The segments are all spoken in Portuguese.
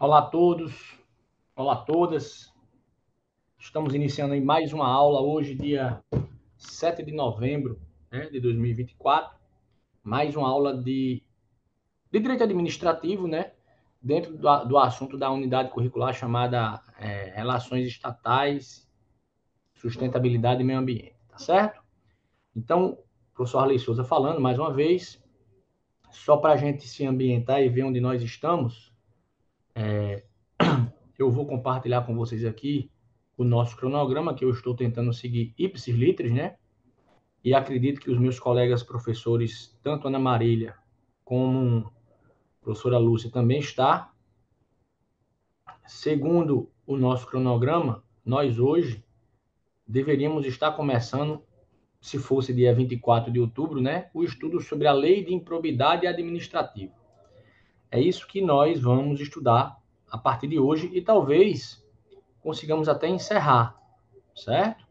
Olá a todos, olá a todas. Estamos iniciando aí mais uma aula hoje, dia 7 de novembro, né, de 2024. Mais uma aula de direito administrativo, né? Dentro do assunto da unidade curricular chamada Relações Estatais, Sustentabilidade e Meio Ambiente, tá certo? Então, professor Arley Souza falando mais uma vez, só para a gente se ambientar e ver onde nós estamos, eu vou compartilhar com vocês aqui o nosso cronograma, que eu estou tentando seguir ipsis literis, né? E acredito que os meus colegas professores, tanto Ana Marília como a professora Lúcia também está. Segundo o nosso cronograma, nós hoje deveríamos estar começando, se fosse dia 24 de outubro, né, o estudo sobre a Lei de Improbidade Administrativa. É isso que nós vamos estudar a partir de hoje e talvez consigamos até encerrar, certo?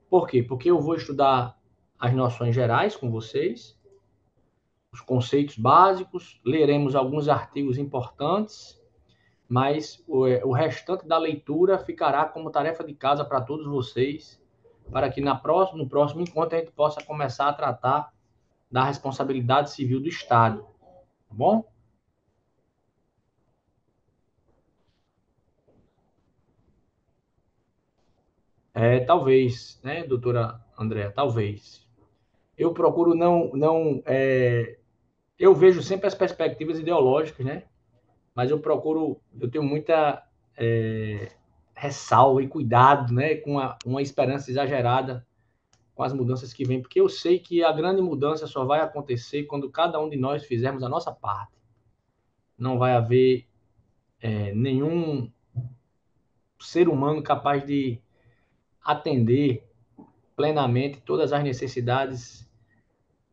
Por quê? Porque eu vou estudar as noções gerais com vocês, os conceitos básicos, leremos alguns artigos importantes, mas o restante da leitura ficará como tarefa de casa para todos vocês, para que no próximo encontro a gente possa começar a tratar da responsabilidade civil do Estado, tá bom? Talvez, né, doutora Andréa, talvez. Eu procuro eu vejo sempre as perspectivas ideológicas, né? Mas eu tenho muita ressalva e cuidado, né, com uma esperança exagerada com as mudanças que vêm, porque eu sei que a grande mudança só vai acontecer quando cada um de nós fizermos a nossa parte. Não vai haver nenhum ser humano capaz de atender plenamente todas as necessidades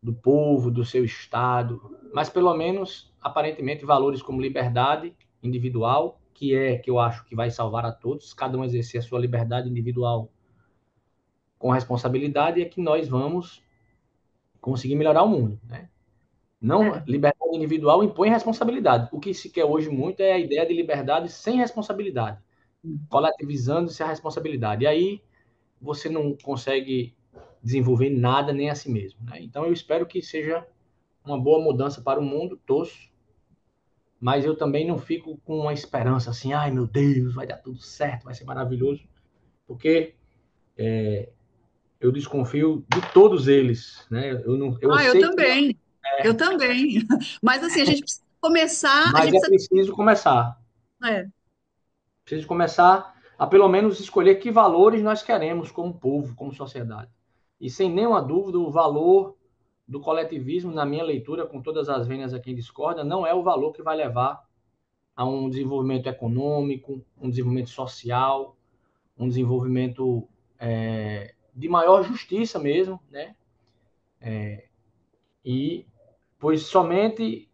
do povo, do seu estado, mas pelo menos aparentemente valores como liberdade individual, que eu acho que vai salvar a todos, cada um exercer a sua liberdade individual com responsabilidade, é que nós vamos conseguir melhorar o mundo, né? Não, liberdade individual impõe responsabilidade. O que se quer hoje muito é a ideia de liberdade sem responsabilidade, coletivizando-se a responsabilidade. E aí você não consegue desenvolver nada nem a si mesmo, né? Então eu espero que seja uma boa mudança para o mundo, torço, mas eu também não fico com uma esperança assim, ai meu Deus, vai dar tudo certo, vai ser maravilhoso, porque eu desconfio de todos eles, né? Eu Ah, eu sei que também. Eu também. Mas assim, a gente precisa começar, a mas gente é precisa. preciso começar. É, Preciso começar a pelo menos escolher que valores nós queremos como povo, como sociedade. E sem nenhuma dúvida, o valor do coletivismo, na minha leitura, com todas as vênias a quem discorda, não é o valor que vai levar a um desenvolvimento econômico, um desenvolvimento social, um desenvolvimento de maior justiça mesmo, né? E pois somente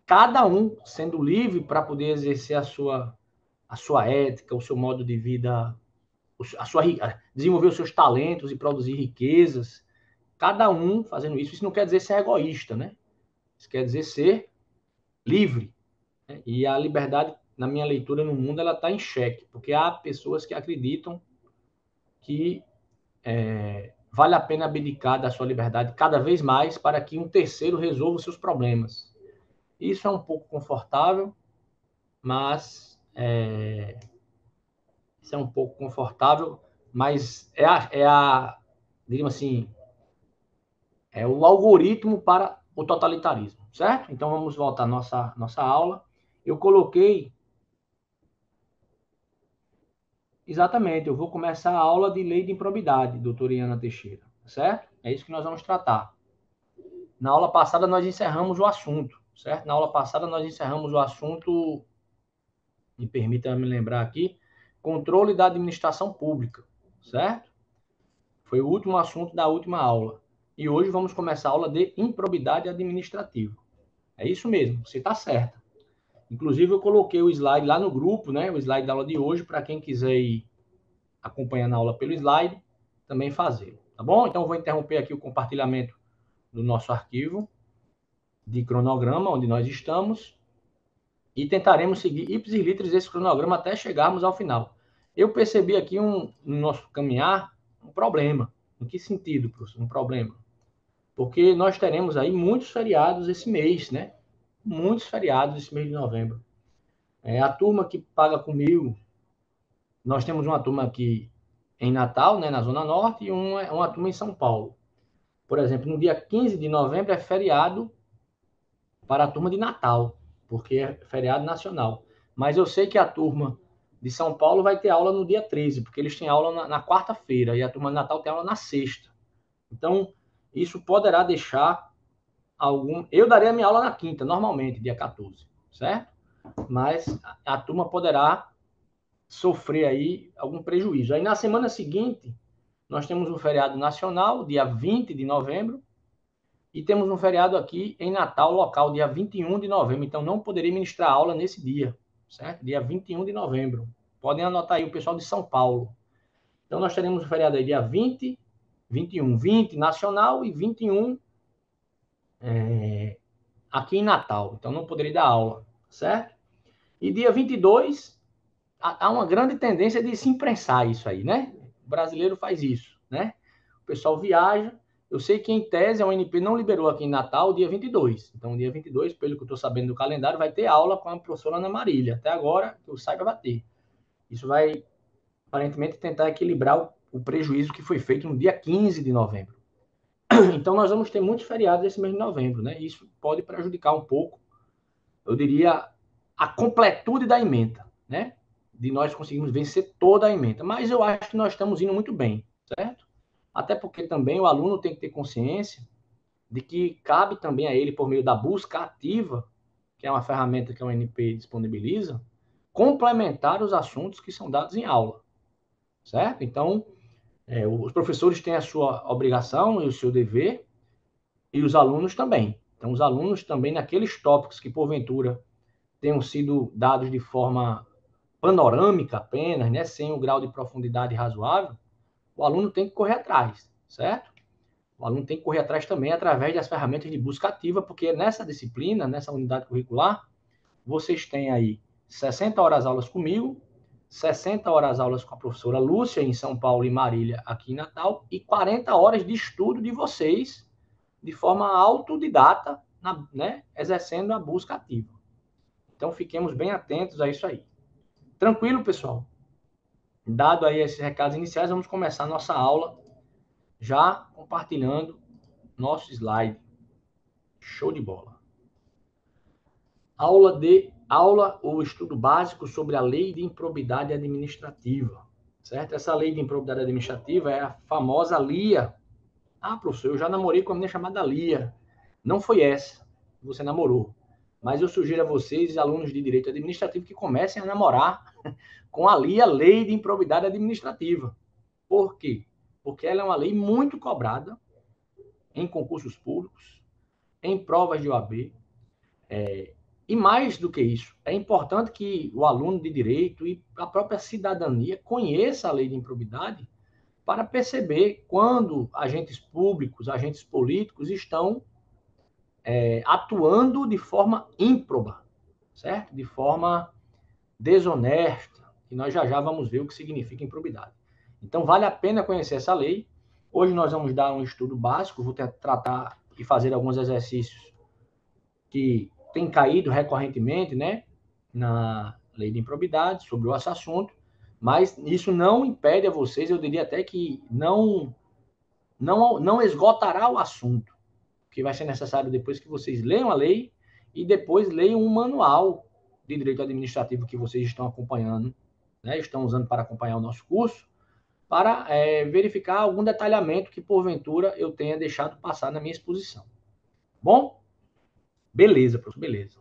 cada um sendo livre para poder exercer a sua ética, o seu modo de vida, desenvolver os seus talentos e produzir riquezas, cada um fazendo isso. Isso não quer dizer ser egoísta, né? Isso quer dizer ser livre. Né? E a liberdade, na minha leitura no mundo, ela está em xeque, porque há pessoas que acreditam que vale a pena abdicar da sua liberdade cada vez mais para que um terceiro resolva os seus problemas. Isso é um pouco confortável, mas isso é um pouco confortável, mas diríamos assim, é o algoritmo para o totalitarismo, certo? Então vamos voltar à nossa aula. Eu coloquei exatamente, eu vou começar a aula de lei de improbidade, doutora Iana Teixeira, certo? É isso que nós vamos tratar. Na aula passada nós encerramos o assunto, certo? Na aula passada nós encerramos o assunto, me permita me lembrar aqui, controle da administração pública, certo? Foi o último assunto da última aula. E hoje vamos começar a aula de improbidade administrativa. É isso mesmo, você está certa. Inclusive, eu coloquei o slide lá no grupo, né? O slide da aula de hoje, para quem quiser ir acompanhando a aula pelo slide, também fazer. Tá bom? Então, eu vou interromper aqui o compartilhamento do nosso arquivo de cronograma, onde nós estamos, e tentaremos seguir ipsis literis esse cronograma até chegarmos ao final. Eu percebi aqui no nosso caminhar um problema. Em que sentido, professor? Um problema. Porque nós teremos aí muitos feriados esse mês, né? Muitos feriados esse mês de novembro. A turma que paga comigo, nós temos uma turma aqui em Natal, né, na Zona Norte, e uma turma em São Paulo. Por exemplo, no dia 15 de novembro é feriado para a turma de Natal, porque é feriado nacional. Mas eu sei que a turma de São Paulo vai ter aula no dia 13, porque eles têm aula na quarta-feira, e a turma de Natal tem aula na sexta. Então, isso poderá deixar algum... Eu darei a minha aula na quinta, normalmente, dia 14, certo? Mas a turma poderá sofrer aí algum prejuízo. Aí na semana seguinte, nós temos um feriado nacional, dia 20 de novembro, e temos um feriado aqui em Natal, local, dia 21 de novembro. Então, não poderei ministrar aula nesse dia, certo? Dia 21 de novembro. Podem anotar aí o pessoal de São Paulo. Então, nós teremos um feriado aí dia 20, 21, 20 nacional e 21 aqui em Natal. Então, não poderei dar aula, certo? E dia 22, há uma grande tendência de se imprensar isso aí, né? O brasileiro faz isso, né? O pessoal viaja. Eu sei que, em tese, a UNP não liberou aqui em Natal o dia 22. Então, dia 22, pelo que eu estou sabendo do calendário, vai ter aula com a professora Ana Marília. Até agora, que eu saiba, vai ter. Isso vai, aparentemente, tentar equilibrar o prejuízo que foi feito no dia 15 de novembro. Então, nós vamos ter muitos feriados esse mês de novembro, né? Isso pode prejudicar um pouco, eu diria, a completude da ementa, né? De nós conseguirmos vencer toda a ementa. Mas eu acho que nós estamos indo muito bem, certo? Até porque também o aluno tem que ter consciência de que cabe também a ele, por meio da busca ativa, que é uma ferramenta que a UNP disponibiliza, complementar os assuntos que são dados em aula, certo? Então, os professores têm a sua obrigação e o seu dever, e os alunos também. Então, os alunos também, naqueles tópicos que, porventura, tenham sido dados de forma panorâmica apenas, né, sem o grau de profundidade razoável, o aluno tem que correr atrás, certo? O aluno tem que correr atrás também através das ferramentas de busca ativa, porque nessa disciplina, nessa unidade curricular, vocês têm aí 60 horas aulas comigo, 60 horas aulas com a professora Lúcia em São Paulo e Marília aqui em Natal, e 40 horas de estudo de vocês de forma autodidata, né, exercendo a busca ativa. Então, fiquemos bem atentos a isso aí. Tranquilo, pessoal? Dado aí esses recados iniciais, vamos começar a nossa aula já compartilhando nosso slide. Show de bola. Aula ou estudo básico sobre a lei de improbidade administrativa, certo? Essa lei de improbidade administrativa é a famosa LIA. Ah, professor, eu já namorei com uma menina chamada Lia. Não foi essa que você namorou. Mas eu sugiro a vocês, alunos de direito administrativo, que comecem a namorar com a Lia, Lei de Improbidade Administrativa. Por quê? Porque ela é uma lei muito cobrada em concursos públicos, em provas de OAB. E mais do que isso, é importante que o aluno de direito e a própria cidadania conheça a lei de improbidade para perceber quando agentes públicos, agentes políticos estão atuando de forma ímproba, certo? De forma desonesta, e nós já vamos ver o que significa improbidade. Então, vale a pena conhecer essa lei. Hoje nós vamos dar um estudo básico, vou tratar e fazer alguns exercícios que têm caído recorrentemente, né, na lei de improbidade, sobre o assunto, mas isso não impede a vocês, eu diria até que não esgotará o assunto, que vai ser necessário depois que vocês leiam a lei e depois leiam um manual de direito administrativo que vocês estão acompanhando, né, estão usando para acompanhar o nosso curso, para verificar algum detalhamento que, porventura, eu tenha deixado passar na minha exposição. Bom? Beleza, professor, beleza.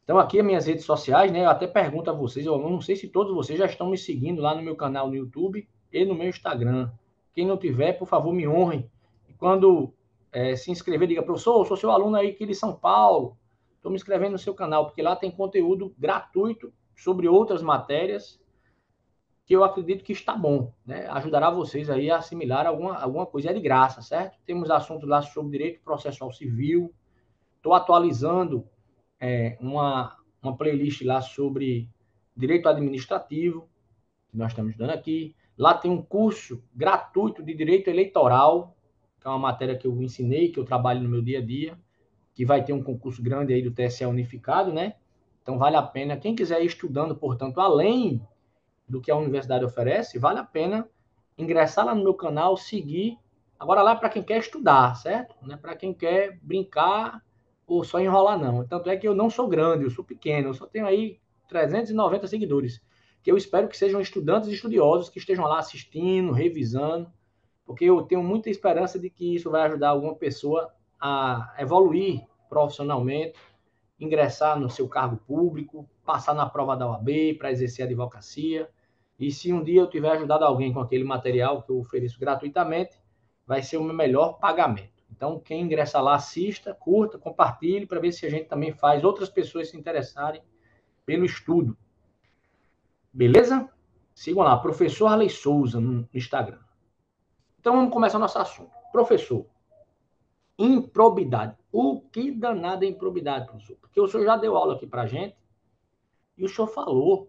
Então, aqui as minhas redes sociais, né, eu até pergunto a vocês, eu não sei se todos vocês já estão me seguindo lá no meu canal no YouTube e no meu Instagram. Quem não tiver, por favor, me honrem. E quando se inscrever, diga, professor, eu sou seu aluno aí aqui de São Paulo, estou me inscrevendo no seu canal, porque lá tem conteúdo gratuito sobre outras matérias que eu acredito que está bom, né? Ajudará vocês aí a assimilar alguma coisa, é de graça, certo? Temos assuntos lá sobre direito processual civil, estou atualizando uma playlist lá sobre direito administrativo, que nós estamos dando aqui. Lá tem um curso gratuito de direito eleitoral, que é uma matéria que eu ensinei, que eu trabalho no meu dia a dia, que vai ter um concurso grande aí do TSE unificado, né? Então vale a pena. Quem quiser ir estudando, portanto, além do que a universidade oferece, vale a pena ingressar lá no meu canal, seguir. Agora lá é para quem quer estudar, certo? Não é para quem quer brincar ou só enrolar, não. Tanto é que eu não sou grande, eu sou pequeno, eu só tenho aí 390 seguidores, que eu espero que sejam estudantes e estudiosos que estejam lá assistindo, revisando, porque eu tenho muita esperança de que isso vai ajudar alguma pessoa a evoluir profissionalmente, ingressar no seu cargo público, passar na prova da OAB para exercer a advocacia. E se um dia eu tiver ajudado alguém com aquele material que eu ofereço gratuitamente, vai ser o meu melhor pagamento. Então, quem ingressa lá, assista, curta, compartilhe, para ver se a gente também faz outras pessoas se interessarem pelo estudo. Beleza? Sigam lá, professor Arley Souza no Instagram. Então, vamos começar o nosso assunto. Professor, improbidade. O que danada é improbidade, professor? Porque o senhor já deu aula aqui para a gente e o senhor falou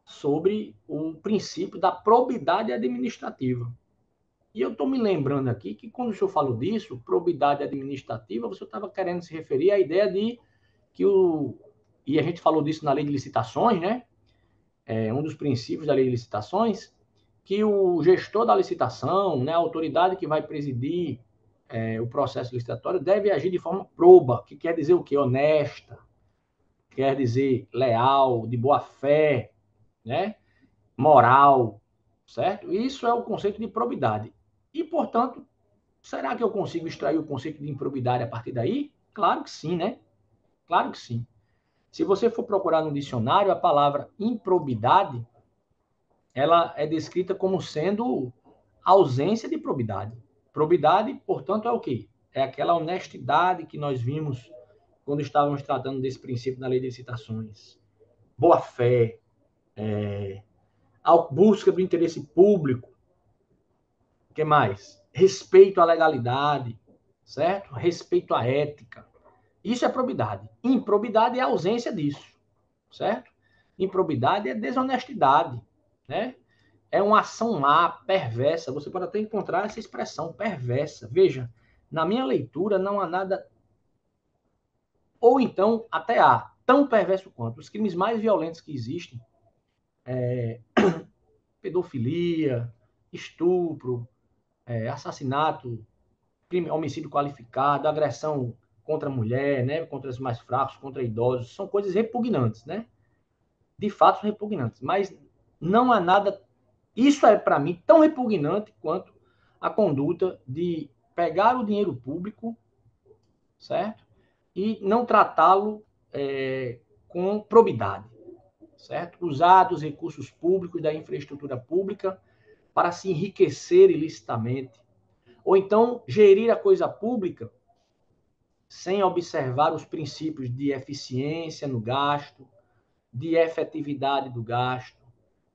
sobre o princípio da probidade administrativa. E eu estou me lembrando aqui que quando o senhor falou disso, probidade administrativa, você estava querendo se referir à ideia de que e a gente falou disso na lei de licitações, né? Um dos princípios da lei de licitações, que o gestor da licitação, né, a autoridade que vai presidir o processo licitatório, deve agir de forma proba, que quer dizer o quê? Honesta, quer dizer leal, de boa fé, né? Moral, certo? Isso é o conceito de probidade. E, portanto, será que eu consigo extrair o conceito de improbidade a partir daí? Claro que sim, né? Claro que sim. Se você for procurar no dicionário, a palavra improbidade, ela é descrita como sendo ausência de probidade. Probidade, portanto, é o quê? É aquela honestidade que nós vimos quando estávamos tratando desse princípio na lei de licitações. Boa fé, a busca do interesse público. O que mais? Respeito à legalidade, certo? Respeito à ética. Isso é probidade. Improbidade é a ausência disso, certo? Improbidade é desonestidade, né? É uma ação má, perversa. Você pode até encontrar essa expressão, perversa. Veja, na minha leitura não há nada, ou então até há, tão perverso quanto. Os crimes mais violentos que existem, pedofilia, estupro, assassinato, crime, homicídio qualificado, agressão contra a mulher, né, contra os mais fracos, contra idosos, são coisas repugnantes, né? De fato repugnantes, mas não há nada, isso é para mim tão repugnante quanto a conduta de pegar o dinheiro público, certo? E não tratá-lo com probidade, certo? Usar dos recursos públicos, da infraestrutura pública para se enriquecer ilicitamente, ou então gerir a coisa pública sem observar os princípios de eficiência no gasto, de efetividade do gasto,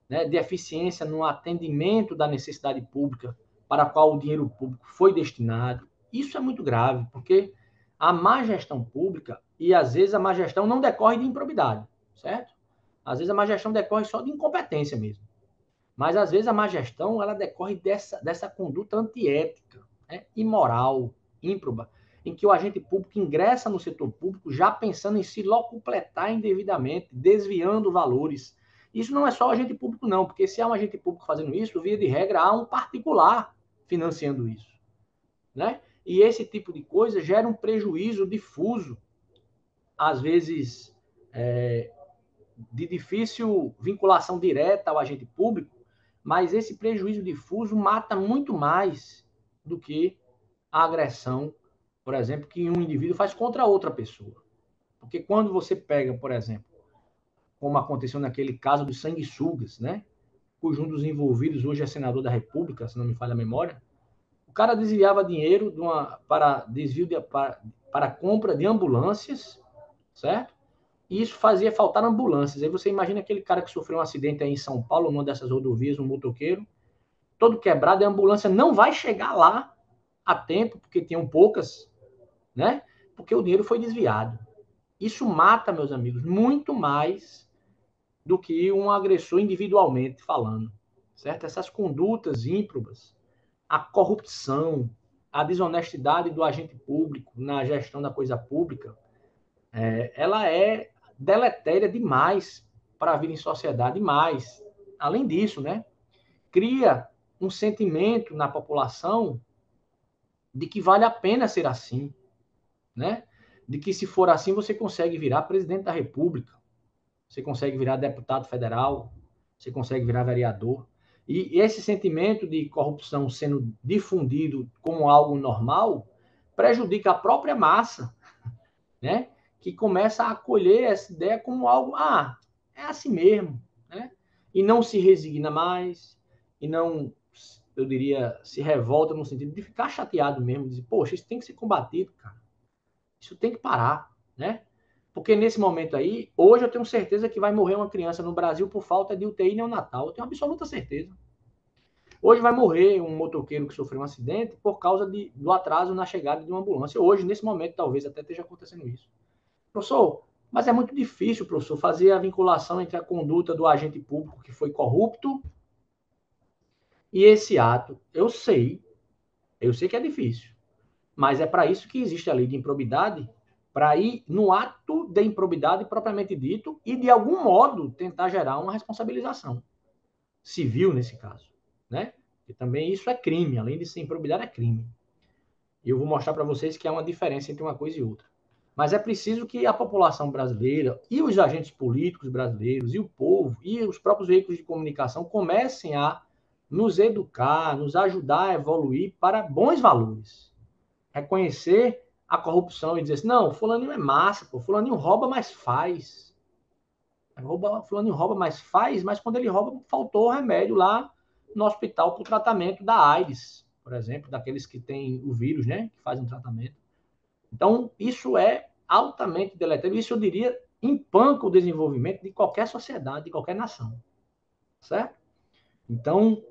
né, de eficiência no atendimento da necessidade pública para a qual o dinheiro público foi destinado. Isso é muito grave, porque a má gestão pública, e às vezes a má gestão não decorre de improbidade, certo? Às vezes a má gestão decorre só de incompetência mesmo. Mas às vezes a má gestão ela decorre dessa conduta antiética, né, imoral, ímproba, em que o agente público ingressa no setor público já pensando em se locupletar indevidamente, desviando valores. Isso não é só o agente público, não, porque se há um agente público fazendo isso, via de regra, há um particular financiando isso, né? E esse tipo de coisa gera um prejuízo difuso, às vezes de difícil vinculação direta ao agente público, mas esse prejuízo difuso mata muito mais do que a agressão, por exemplo, que um indivíduo faz contra outra pessoa. Porque quando você pega, por exemplo, como aconteceu naquele caso dos sanguessugas, né? Cujo um dos envolvidos hoje é senador da República, se não me falha a memória, o cara desviava dinheiro para desvio para compra de ambulâncias, certo? E isso fazia faltar ambulâncias. Aí você imagina aquele cara que sofreu um acidente aí em São Paulo, numa dessas rodovias, um motoqueiro, todo quebrado, e a ambulância não vai chegar lá a tempo, porque tinham poucas, né? Porque o dinheiro foi desviado. Isso mata, meus amigos, muito mais do que um agressor individualmente falando, certo? Essas condutas ímprobas, a corrupção, a desonestidade do agente público na gestão da coisa pública, ela é deletéria demais para a vida em sociedade, demais. Além disso, né, cria um sentimento na população de que vale a pena ser assim, né? De que se for assim você consegue virar presidente da República, você consegue virar deputado federal, você consegue virar vereador. E esse sentimento de corrupção sendo difundido como algo normal prejudica a própria massa, né? Que começa a acolher essa ideia como algo, é assim mesmo, né? E não se resigna mais, e não, eu diria, se revolta no sentido de ficar chateado mesmo, de dizer, poxa, isso tem que ser combatido, cara. Isso tem que parar, né? Porque nesse momento aí, hoje eu tenho certeza que vai morrer uma criança no Brasil por falta de UTI neonatal. Eu tenho absoluta certeza. Hoje vai morrer um motoqueiro que sofreu um acidente por causa do atraso na chegada de uma ambulância. Hoje, nesse momento, talvez até esteja acontecendo isso. Professor, mas é muito difícil, professor, fazer a vinculação entre a conduta do agente público que foi corrupto e esse ato. Eu sei que é difícil, mas é para isso que existe a lei de improbidade, para ir no ato de improbidade propriamente dito e, de algum modo, tentar gerar uma responsabilização civil nesse caso, né? E também isso é crime, além de ser improbidade, é crime. E eu vou mostrar para vocês que há uma diferença entre uma coisa e outra. Mas é preciso que a população brasileira e os agentes políticos brasileiros e o povo e os próprios veículos de comunicação comecem a nos educar, nos ajudar a evoluir para bons valores. Reconhecer a corrupção e dizer assim, não, fulaninho é massa, pô, fulaninho rouba, mas faz. Fulaninho rouba, mas faz, mas quando ele rouba, faltou remédio lá no hospital para o tratamento da AIDS, por exemplo, daqueles que têm o vírus, né, que fazem tratamento. Então, isso é altamente deletério. Isso, eu diria, empanca o desenvolvimento de qualquer sociedade, de qualquer nação. Certo? Então,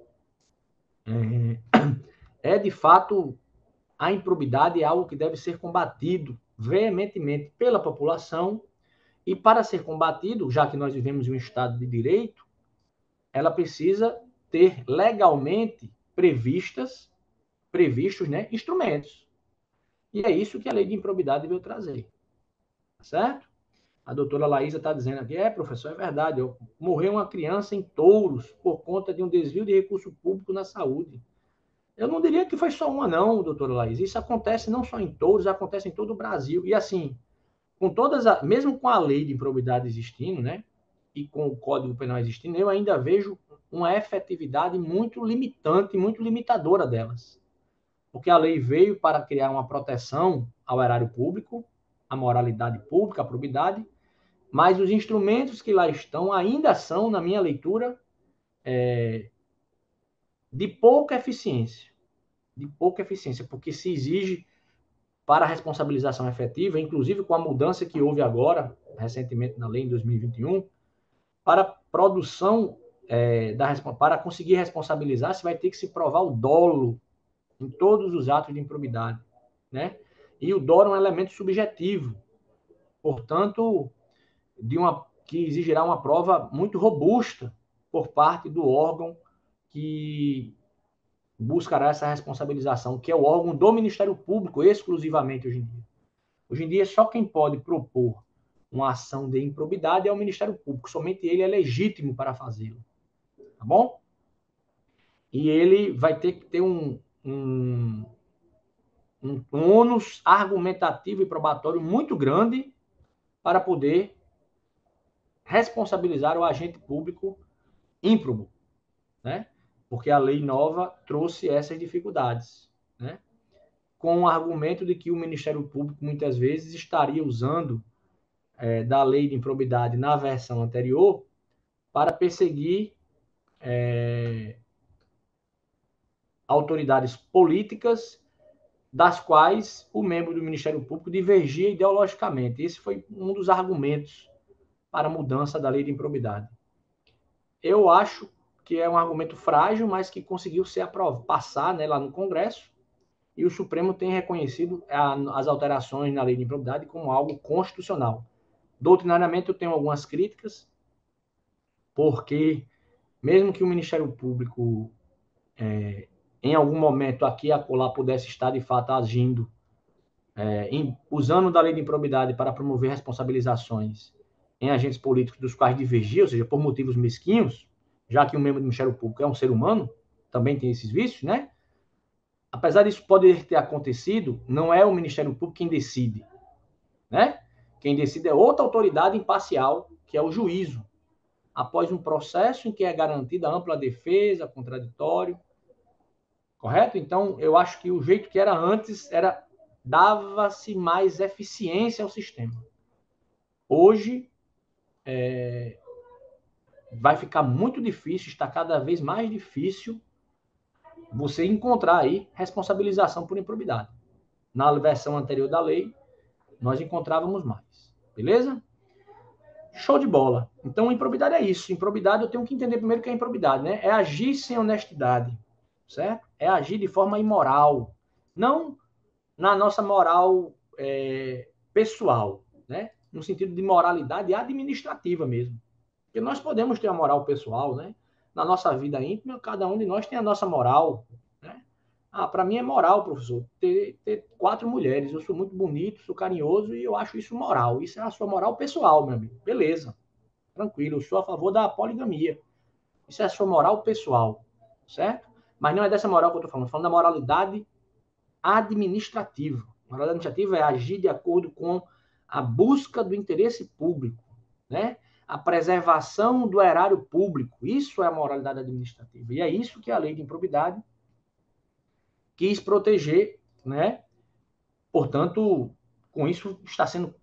de fato, a improbidade é algo que deve ser combatido veementemente pela população e, para ser combatido, já que nós vivemos em um Estado de direito, ela precisa ter legalmente previstos, né, instrumentos. E é isso que a lei de improbidade veio trazer. Certo? A doutora Laísa está dizendo aqui, professor, é verdade, morreu uma criança em Touros por conta de um desvio de recurso público na saúde. Eu não diria que foi só uma, não, doutora Laísa. Isso acontece não só em Touros, acontece em todo o Brasil. E assim, mesmo com a lei de improbidade existindo, né, e com o Código Penal existindo, eu ainda vejo uma efetividade muito limitante, muito limitadora delas. Porque a lei veio para criar uma proteção ao erário público, à moralidade pública, à probidade, mas os instrumentos que lá estão ainda são, na minha leitura, de pouca eficiência. De pouca eficiência, porque se exige para a responsabilização efetiva, inclusive com a mudança que houve agora, recentemente na lei em 2021, para produção, para conseguir responsabilizar, você vai ter que se provar o dolo em todos os atos de improbidade, né? E o dolo é um elemento subjetivo, portanto, que exigirá uma prova muito robusta por parte do órgão que buscará essa responsabilização, que é o órgão do Ministério Público, exclusivamente hoje em dia. Hoje em dia, só quem pode propor uma ação de improbidade é o Ministério Público, somente ele é legítimo para fazê-lo, tá bom? E ele vai ter que ter um ônus argumentativo e probatório muito grande para poder responsabilizar o agente público ímprobo, né? Porque a lei nova trouxe essas dificuldades, né? Com o argumento de que o Ministério Público muitas vezes estaria usando da lei de improbidade na versão anterior para perseguir autoridades políticas das quais o membro do Ministério Público divergia ideologicamente. Esse foi um dos argumentos para a mudança da lei de improbidade. Eu acho que é um argumento frágil, mas que conseguiu ser passar, né, lá no Congresso, e o Supremo tem reconhecido as alterações na lei de improbidade como algo constitucional. Doutrinariamente, eu tenho algumas críticas, porque mesmo que o Ministério Público, em algum momento aqui e acolá, pudesse estar de fato agindo, usando da lei de improbidade para promover responsabilizações em agentes políticos dos quais divergia, ou seja, por motivos mesquinhos, já que um membro do Ministério Público é um ser humano, também tem esses vícios, né? Apesar disso poder ter acontecido, não é o Ministério Público quem decide, né? Quem decide é outra autoridade imparcial, que é o juízo, após um processo em que é garantida ampla defesa, contraditório, correto? Então, eu acho que o jeito que era antes era dava-se mais eficiência ao sistema. Hoje, vai ficar muito difícil, está cada vez mais difícil você encontrar aí responsabilização por improbidade. Na versão anterior da lei, nós encontrávamos mais. Beleza? Show de bola. Então, improbidade é isso. Improbidade, eu tenho que entender primeiro o que é improbidade, né? É agir sem honestidade, certo? É agir de forma imoral. Não na nossa moral pessoal, né? No sentido de moralidade administrativa mesmo. Porque nós podemos ter a moral pessoal, né? Na nossa vida íntima, cada um de nós tem a nossa moral, né? Ah, para mim é moral, professor, ter 4 mulheres. Eu sou muito bonito, sou carinhoso e eu acho isso moral. Isso é a sua moral pessoal, meu amigo. Beleza, tranquilo. Eu sou a favor da poligamia. Isso é a sua moral pessoal, certo? Mas não é dessa moral que eu estou falando. Estou falando da moralidade administrativa. Moralidade administrativa é agir de acordo com a busca do interesse público, né? A preservação do erário público. Isso é a moralidade administrativa. E é isso que a lei de improbidade quis proteger, né? Portanto, com isso está sendo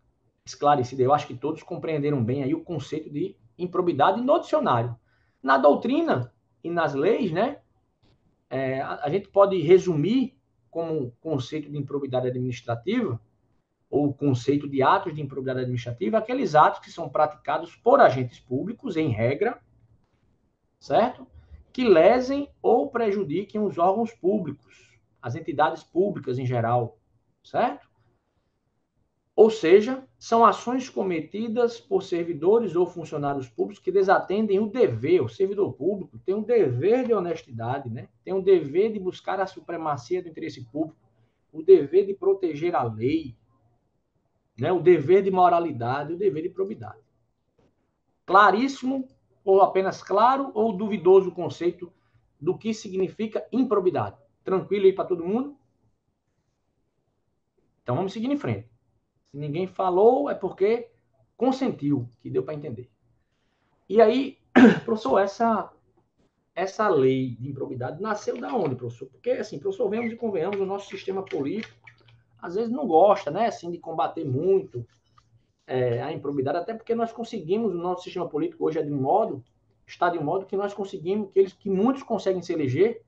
esclarecido. Eu acho que todos compreenderam bem aí o conceito de improbidade no dicionário. Na doutrina e nas leis, né? A gente pode resumir como conceito de improbidade administrativa ou conceito de atos de improbidade administrativa aqueles atos que são praticados por agentes públicos, em regra, certo? Que lesem ou prejudiquem os órgãos públicos, as entidades públicas em geral, certo? Ou seja, são ações cometidas por servidores ou funcionários públicos que desatendem o dever. O servidor público tem um dever de honestidade, né? Tem um dever de buscar a supremacia do interesse público, o dever de proteger a lei, né? O dever de moralidade, o dever de probidade. Claríssimo, ou apenas claro, ou duvidoso o conceito do que significa improbidade? Tranquilo aí para todo mundo? Então vamos seguir em frente. Se ninguém falou, é porque consentiu, que deu para entender. E aí, professor, essa lei de improbidade nasceu da onde, professor? Porque, assim, professor, vemos e convenhamos, o nosso sistema político, às vezes, não gosta, né, assim, de combater muito a improbidade, até porque nós conseguimos, o nosso sistema político hoje está de um modo que nós conseguimos, que muitos conseguem se eleger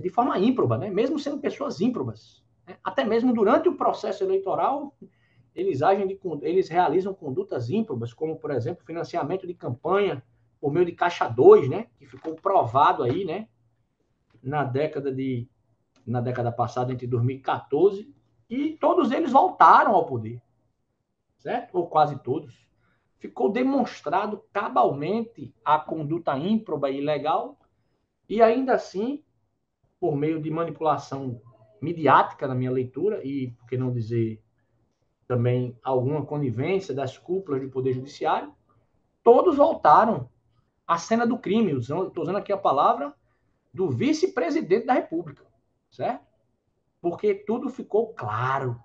de forma ímproba, né, mesmo sendo pessoas ímprobas. Né? Até mesmo durante o processo eleitoral, eles realizam condutas ímprobas, como, por exemplo, financiamento de campanha por meio de Caixa 2, né, que ficou provado aí, né, na década passada, entre 2014, e todos eles voltaram ao poder, certo? Ou quase todos. Ficou demonstrado cabalmente a conduta ímproba e ilegal, e ainda assim, por meio de manipulação midiática, na minha leitura, e por que não dizer também alguma conivência das cúpulas do Poder Judiciário, todos voltaram à cena do crime. Estou usando aqui a palavra do vice-presidente da República, certo? Porque tudo ficou claro.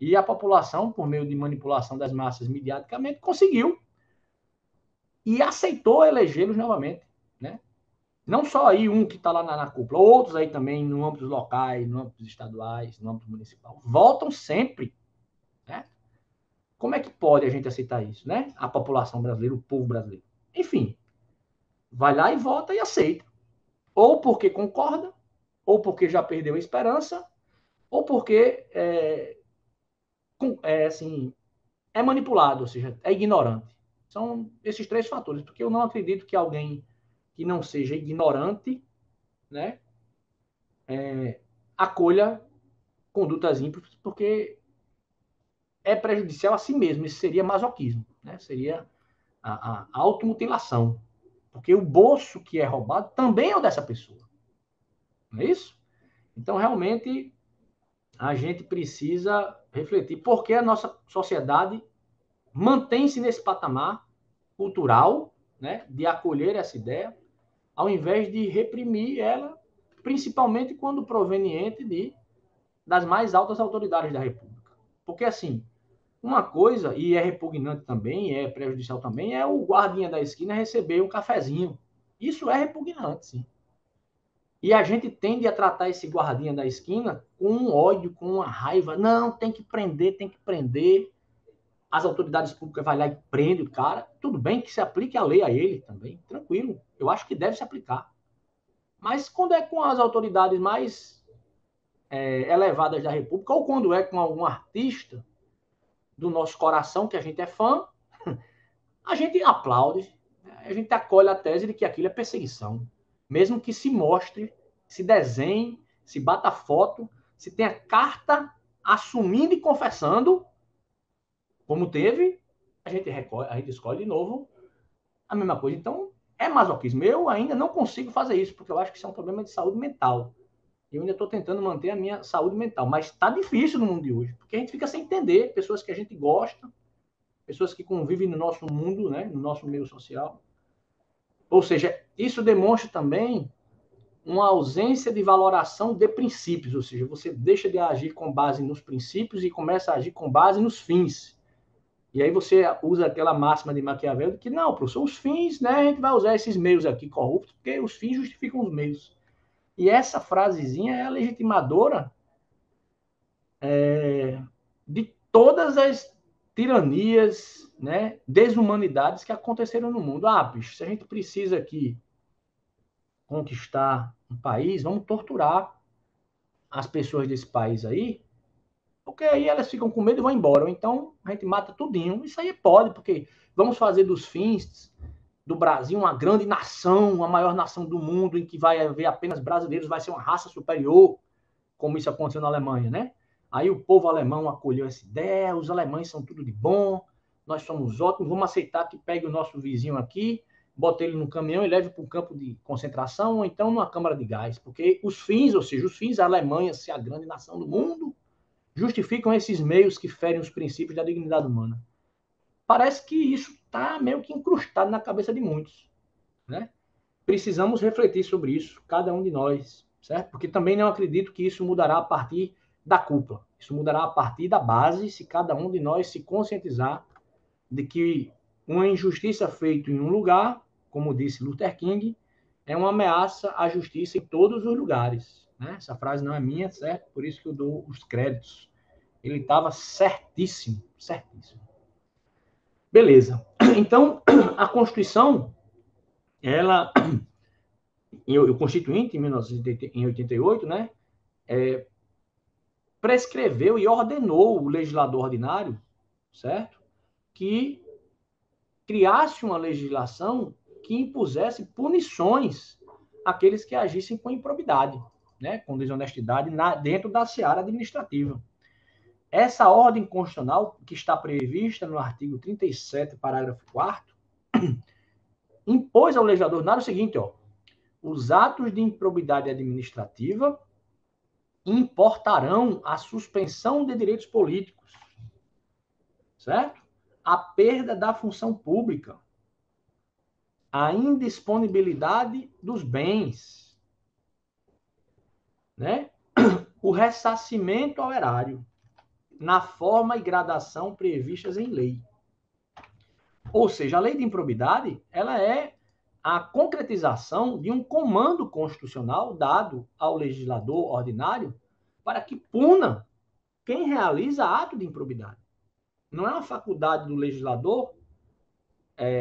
E a população, por meio de manipulação das massas mediaticamente, conseguiu e aceitou elegê-los novamente, né? Não só aí um que está lá na cúpula, outros aí também no âmbito locais, no âmbito estaduais, no âmbito municipal, voltam sempre, né? Como é que pode a gente aceitar isso, né? A população brasileira, o povo brasileiro. Enfim, vai lá e vota e aceita. Ou porque concorda, ou porque já perdeu a esperança, ou porque assim, é manipulado, ou seja, é ignorante. São esses 3 fatores, porque eu não acredito que alguém que não seja ignorante, né, acolha condutas ímpropas, porque é prejudicial a si mesmo. Isso seria masoquismo, né? Seria a automutilação. Porque o bolso que é roubado também é o dessa pessoa. Não é isso? Então, realmente, a gente precisa refletir por que a nossa sociedade mantém-se nesse patamar cultural, né, de acolher essa ideia, ao invés de reprimir ela, principalmente quando proveniente das mais altas autoridades da República. Porque, assim, uma coisa, e é repugnante também, é prejudicial também, é o guardinha da esquina receber um cafezinho. Isso é repugnante, sim. E a gente tende a tratar esse guardinha da esquina com um ódio, com uma raiva. Não, tem que prender, tem que prender. As autoridades públicas vão lá e prendem o cara. Tudo bem que se aplique a lei a ele também, tranquilo. Eu acho que deve se aplicar. Mas quando é com as autoridades mais elevadas da República, ou quando é com algum artista do nosso coração, que a gente é fã, a gente aplaude, a gente acolhe a tese de que aquilo é perseguição. Mesmo que se mostre, se desenhe, se bata foto, se tenha carta assumindo e confessando, como teve, a gente escolhe de novo a mesma coisa. Então, é masoquismo. Eu ainda não consigo fazer isso, porque eu acho que isso é um problema de saúde mental. Eu ainda estou tentando manter a minha saúde mental, mas está difícil no mundo de hoje, porque a gente fica sem entender pessoas que a gente gosta, pessoas que convivem no nosso mundo, né, no nosso meio social. Ou seja, isso demonstra também uma ausência de valoração de princípios, ou seja, você deixa de agir com base nos princípios e começa a agir com base nos fins. E aí você usa aquela máxima de Maquiavel de que, não, professor, os fins, né, a gente vai usar esses meios aqui corruptos, porque os fins justificam os meios. E essa frasezinha é a legitimadora de todas as tiranias, né, desumanidades que aconteceram no mundo. Ah, bicho, se a gente precisa aqui conquistar um país, vamos torturar as pessoas desse país aí, porque aí elas ficam com medo e vão embora. Ou então a gente mata tudinho. Isso aí pode, porque vamos fazer dos fins do Brasil uma grande nação, a maior nação do mundo, em que vai haver apenas brasileiros, vai ser uma raça superior, como isso aconteceu na Alemanha, né? Aí o povo alemão acolheu essa ideia, os alemães são tudo de bom, nós somos ótimos, vamos aceitar que pegue o nosso vizinho aqui, bote ele no caminhão e leve para um campo de concentração, ou então numa câmara de gás, porque os fins, ou seja, os fins da Alemanha ser a grande nação do mundo, justificam esses meios que ferem os princípios da dignidade humana. Parece que isso está meio que incrustado na cabeça de muitos, né? Precisamos refletir sobre isso, cada um de nós, certo? Porque também não acredito que isso mudará a partir da cúpula. Isso mudará a partir da base, se cada um de nós se conscientizar de que uma injustiça feita em um lugar, como disse Luther King, é uma ameaça à justiça em todos os lugares. Né? Essa frase não é minha, certo? Por isso que eu dou os créditos. Ele estava certíssimo, certíssimo. Beleza. Então, a Constituição, ela, o Constituinte, em 1988, né, prescreveu e ordenou o legislador ordinário, certo? Que criasse uma legislação que impusesse punições àqueles que agissem com improbidade, né, com desonestidade dentro da seara administrativa. Essa ordem constitucional, que está prevista no artigo 37, parágrafo 4º, impôs ao legislador ordinário o seguinte, ó, os atos de improbidade administrativa importarão a suspensão de direitos políticos, certo? A perda da função pública, a indisponibilidade dos bens, né? O ressarcimento ao erário, na forma e gradação previstas em lei. Ou seja, a lei de improbidade, ela é a concretização de um comando constitucional dado ao legislador ordinário para que puna quem realiza ato de improbidade. Não é uma faculdade do legislador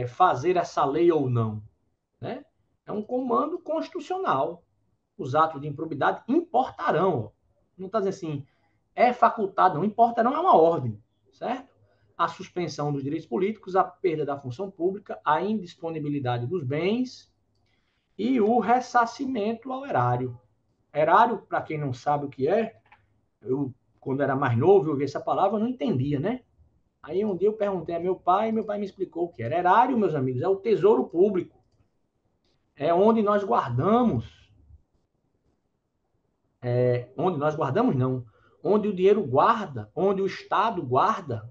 fazer essa lei ou não, né? É um comando constitucional. Os atos de improbidade importarão. Não está dizendo assim, é facultado, não. Importarão é uma ordem, certo? A suspensão dos direitos políticos, a perda da função pública, a indisponibilidade dos bens e o ressarcimento ao erário. Erário, para quem não sabe o que é, eu, quando era mais novo, eu ouvi essa palavra, não entendia, né? Aí um dia eu perguntei a meu pai, e meu pai me explicou o que era. Erário, meus amigos, é o tesouro público. É onde nós guardamos. Onde nós guardamos, não. Onde o dinheiro guarda, onde o Estado guarda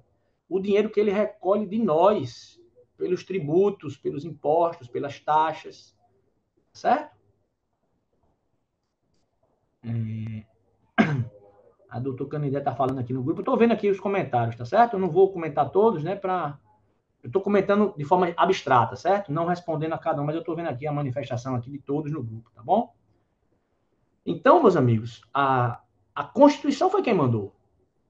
o dinheiro que ele recolhe de nós, pelos tributos, pelos impostos, pelas taxas. Certo? A doutora Canidé está falando aqui no grupo. Eu estou vendo aqui os comentários, tá certo? Eu não vou comentar todos, né? Eu estou comentando de forma abstrata, certo? Não respondendo a cada um, mas eu estou vendo aqui a manifestação aqui de todos no grupo, tá bom? Então, meus amigos, a Constituição foi quem mandou,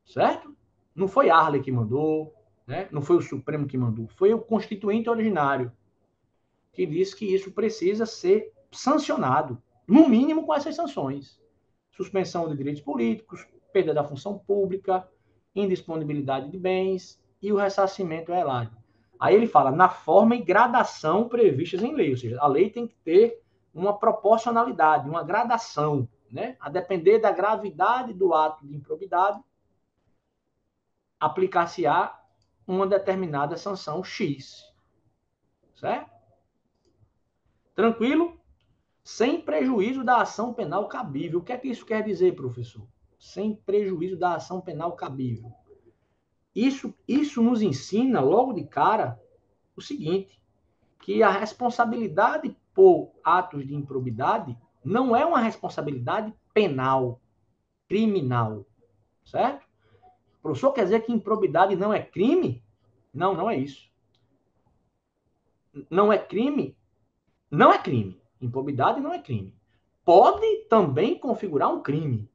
certo? Não foi Arley que mandou, né? Não foi o Supremo que mandou, foi o Constituinte originário que disse que isso precisa ser sancionado, no mínimo com essas sanções. Suspensão de direitos políticos, perda da função pública, indisponibilidade de bens e o ressarcimento erário. Aí ele fala na forma e gradação previstas em lei, ou seja, a lei tem que ter uma proporcionalidade, uma gradação, né? A depender da gravidade do ato de improbidade, aplicar-se-á uma determinada sanção X, certo? Tranquilo? Sem prejuízo da ação penal cabível. O que é que isso quer dizer, professor? Sem prejuízo da ação penal cabível. Isso nos ensina, logo de cara, o seguinte, que a responsabilidade por atos de improbidade não é uma responsabilidade penal, criminal, certo? O professor quer dizer que improbidade não é crime? Não, não é isso. Não é crime? Não é crime. Improbidade não é crime. Pode também configurar um crime,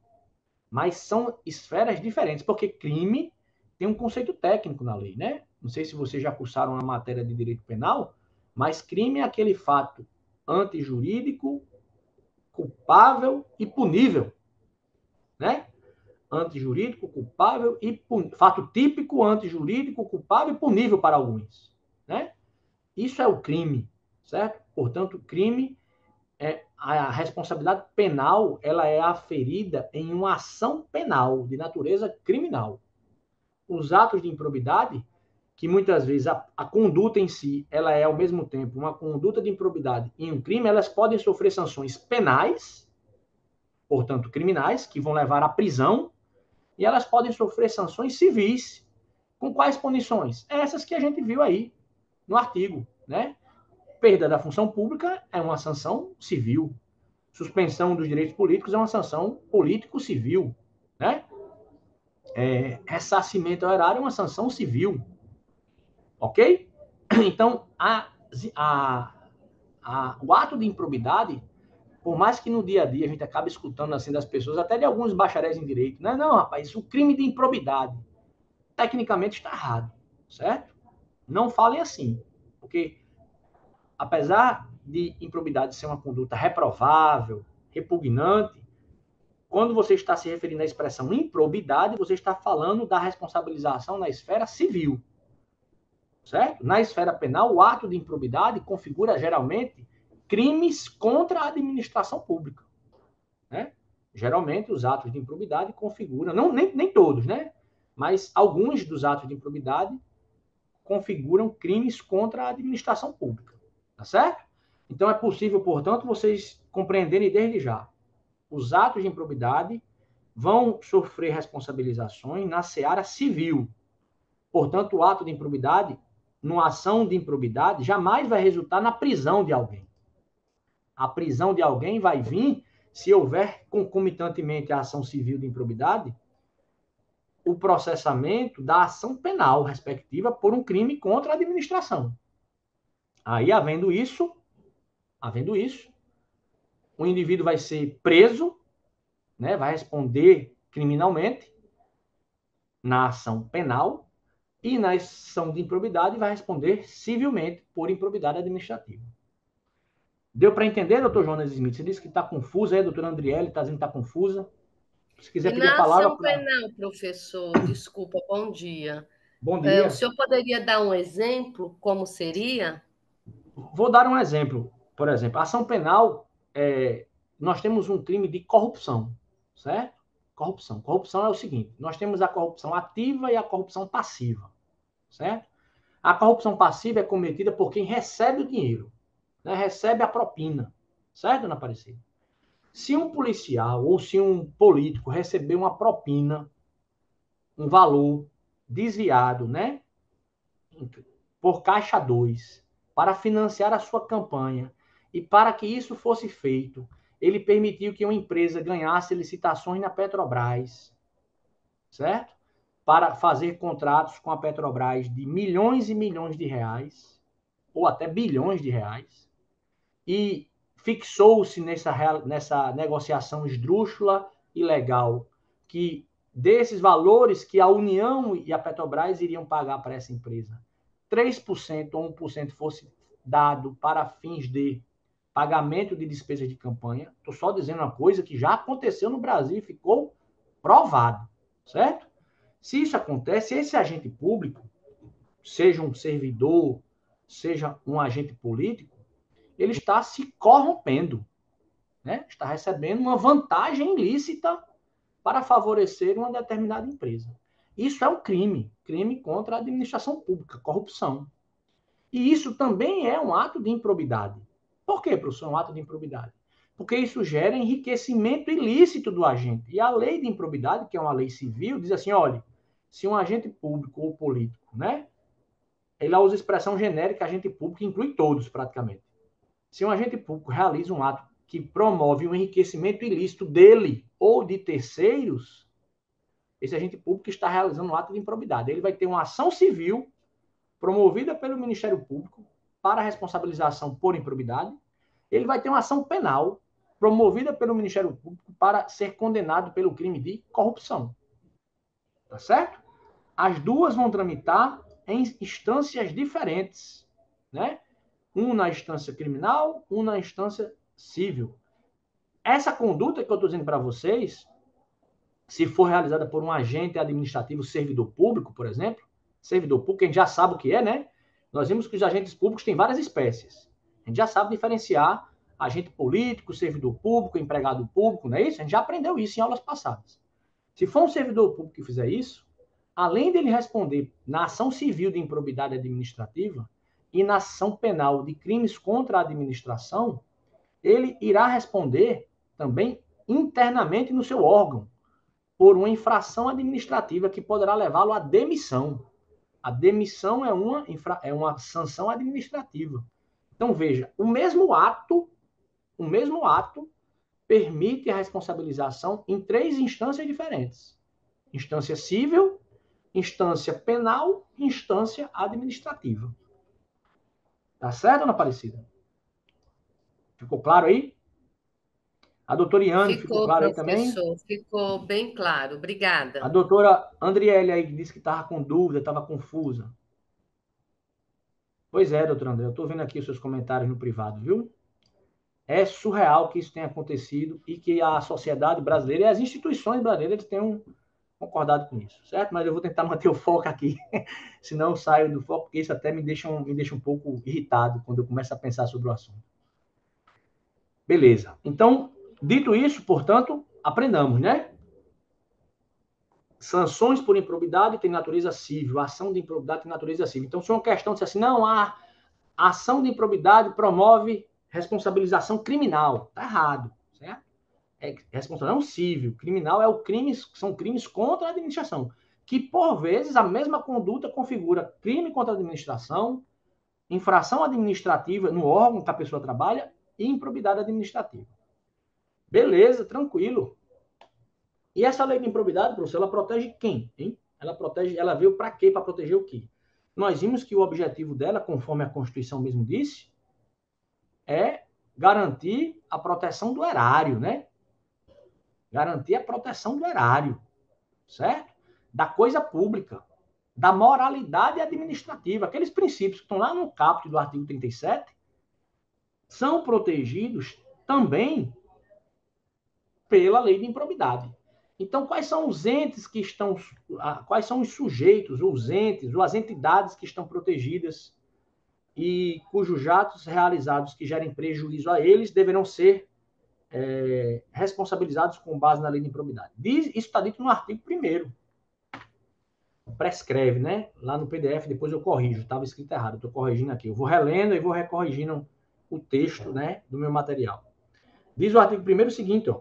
mas são esferas diferentes, porque crime tem um conceito técnico na lei, né? Não sei se vocês já cursaram a matéria de direito penal, mas crime é aquele fato antijurídico, culpável e punível, né? Antijurídico, culpável e punível. Fato típico, antijurídico, culpável e punível para alguns, né? Isso é o crime, certo? Portanto, crime a responsabilidade penal, ela é aferida em uma ação penal de natureza criminal. Os atos de improbidade, que muitas vezes a conduta em si, ela é ao mesmo tempo uma conduta de improbidade e um crime, elas podem sofrer sanções penais, portanto criminais, que vão levar à prisão, e elas podem sofrer sanções civis. Com quais punições? Essas que a gente viu aí no artigo, né? Perda da função pública é uma sanção civil. Suspensão dos direitos políticos é uma sanção político-civil, né? Ressarcimento ao erário é uma sanção civil, ok? Então, o ato de improbidade, por mais que no dia a dia a gente acabe escutando assim das pessoas, até de alguns bacharéis em direito, né? Não, rapaz, o crime de improbidade tecnicamente está errado, certo? Não falem assim, porque apesar de improbidade ser uma conduta reprovável, repugnante, quando você está se referindo à expressão improbidade, você está falando da responsabilização na esfera civil, certo? Na esfera penal, o ato de improbidade configura geralmente crimes contra a administração pública, né? Geralmente os atos de improbidade configuram, não, nem todos, né? Mas alguns dos atos de improbidade configuram crimes contra a administração pública, tá certo? Então é possível, portanto, vocês compreenderem desde já. Os atos de improbidade vão sofrer responsabilizações na seara civil. Portanto, o ato de improbidade, numa ação de improbidade, jamais vai resultar na prisão de alguém. A prisão de alguém vai vir se houver concomitantemente a ação civil de improbidade, o processamento da ação penal respectiva por um crime contra a administração. Aí, havendo isso, o indivíduo vai ser preso, né, vai responder criminalmente na ação penal e na ação de improbidade vai responder civilmente por improbidade administrativa. Deu para entender, doutor Jonas Smith? Você disse que está confusa, aí a doutora Andriele está dizendo que está confusa. Se quiser E pedir a na palavra ação para... penal, professor, desculpa, bom dia. Bom O dia. senhor poderia dar um exemplo, como seria? Vou dar um exemplo. Por exemplo, a ação penal, nós temos um crime de corrupção, certo? Corrupção. Corrupção é o seguinte, nós temos a corrupção ativa e a corrupção passiva. certo? A corrupção passiva é cometida por quem recebe o dinheiro, né? Recebe a propina, certo, dona Aparecida? Se um policial ou se um político receber uma propina, um valor desviado, né, por Caixa 2, para financiar a sua campanha, e para que isso fosse feito, ele permitiu que uma empresa ganhasse licitações na Petrobras, certo? Para fazer contratos com a Petrobras de milhões e milhões de reais, ou até bilhões de reais, e fixou-se nessa negociação esdrúxula e ilegal que desses valores que a União e a Petrobras iriam pagar para essa empresa, 3% ou 1% fosse dado para fins de pagamento de despesas de campanha. Estou só dizendo uma coisa que já aconteceu no Brasil e ficou provado, certo? Se isso acontece, esse agente público, seja um servidor, seja um agente político, ele está se corrompendo, né? Está recebendo uma vantagem ilícita para favorecer uma determinada empresa. Isso é um crime, crime contra a administração pública, corrupção. E isso também é um ato de improbidade. Por quê, professor, um ato de improbidade? Porque isso gera enriquecimento ilícito do agente. E a lei de improbidade, que é uma lei civil, diz assim, olha, se um agente público ou político, né, ele usa a expressão genérica agente público, que inclui todos praticamente. Se um agente público realiza um ato que promove o enriquecimento ilícito dele ou de terceiros, esse agente público está realizando um ato de improbidade. Ele vai ter uma ação civil promovida pelo Ministério Público para responsabilização por improbidade. Ele vai ter uma ação penal promovida pelo Ministério Público para ser condenado pelo crime de corrupção. Tá certo? As duas vão tramitar em instâncias diferentes, né? Um na instância criminal, um na instância civil. Essa conduta que eu estou dizendo para vocês, se for realizada por um agente administrativo, servidor público, por exemplo, servidor público, a gente já sabe o que é, né? Nós vimos que os agentes públicos têm várias espécies. A gente já sabe diferenciar agente político, servidor público, empregado público, não é isso? A gente já aprendeu isso em aulas passadas. Se for um servidor público que fizer isso, além dele responder na ação civil de improbidade administrativa e na ação penal de crimes contra a administração, ele irá responder também internamente no seu órgão por uma infração administrativa que poderá levá-lo à demissão. A demissão é uma sanção administrativa. Então, veja, o mesmo ato permite a responsabilização em 3 instâncias diferentes. Instância civil, instância penal e instância administrativa. Tá certo, Ana Aparecida? Ficou claro aí? A doutora Iane, ficou Ficou, claro aí também? professor, ficou bem claro. A Obrigada. doutora Andriele aí disse que estava com dúvida, estava confusa. Pois é, doutora André, eu estou vendo aqui os seus comentários no privado, viu? É surreal que isso tenha acontecido e que a sociedade brasileira e as instituições brasileiras tenham concordado com isso, certo? Mas eu vou tentar manter o foco aqui, senão eu saio do foco, porque isso até me deixa um pouco irritado quando eu começo a pensar sobre o assunto. Beleza. Então, dito isso, portanto, aprendamos, né? Sanções por improbidade tem natureza civil, ação de improbidade tem natureza civil. Então, se uma questão diz assim, não, a ação de improbidade promove responsabilização criminal. Está errado, certo? É responsabilização civil. Criminal são crimes contra a administração, que, por vezes, a mesma conduta configura crime contra a administração, infração administrativa no órgão que a pessoa trabalha e improbidade administrativa. Beleza, tranquilo. E essa lei de improbidade, professor, ela protege quem? Hein? Ela veio para quê? Para proteger o quê? Nós vimos que o objetivo dela, conforme a Constituição mesmo disse, é garantir a proteção do erário, né? Garantir a proteção do erário, certo? Da coisa pública, da moralidade administrativa. Aqueles princípios que estão lá no caput do artigo 37 são protegidos também pela lei de improbidade. Então, quais são os entes que estão, quais são os sujeitos, os entes, ou as entidades que estão protegidas e cujos atos realizados que gerem prejuízo a eles deverão ser responsabilizados com base na lei de improbidade? Isso está dito no artigo 1º. prescreve, né? Lá no PDF, depois eu corrijo, estava escrito errado, estou corrigindo aqui. Eu vou relendo e vou recorrigindo o texto, né, do meu material. Diz o artigo 1º o seguinte, ó.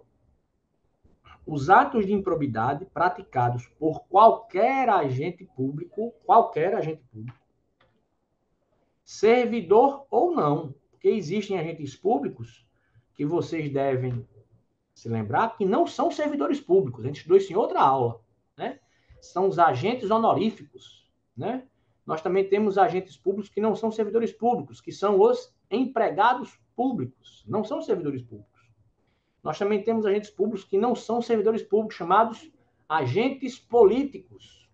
Os atos de improbidade praticados por qualquer agente público, servidor ou não, porque existem agentes públicos que vocês devem se lembrar que não são servidores públicos. A gente estudou isso em outra aula, né? São os agentes honoríficos, né? Nós também temos agentes públicos que não são servidores públicos, que são os empregados públicos, não são servidores públicos. Nós também temos agentes públicos que não são servidores públicos, chamados agentes políticos,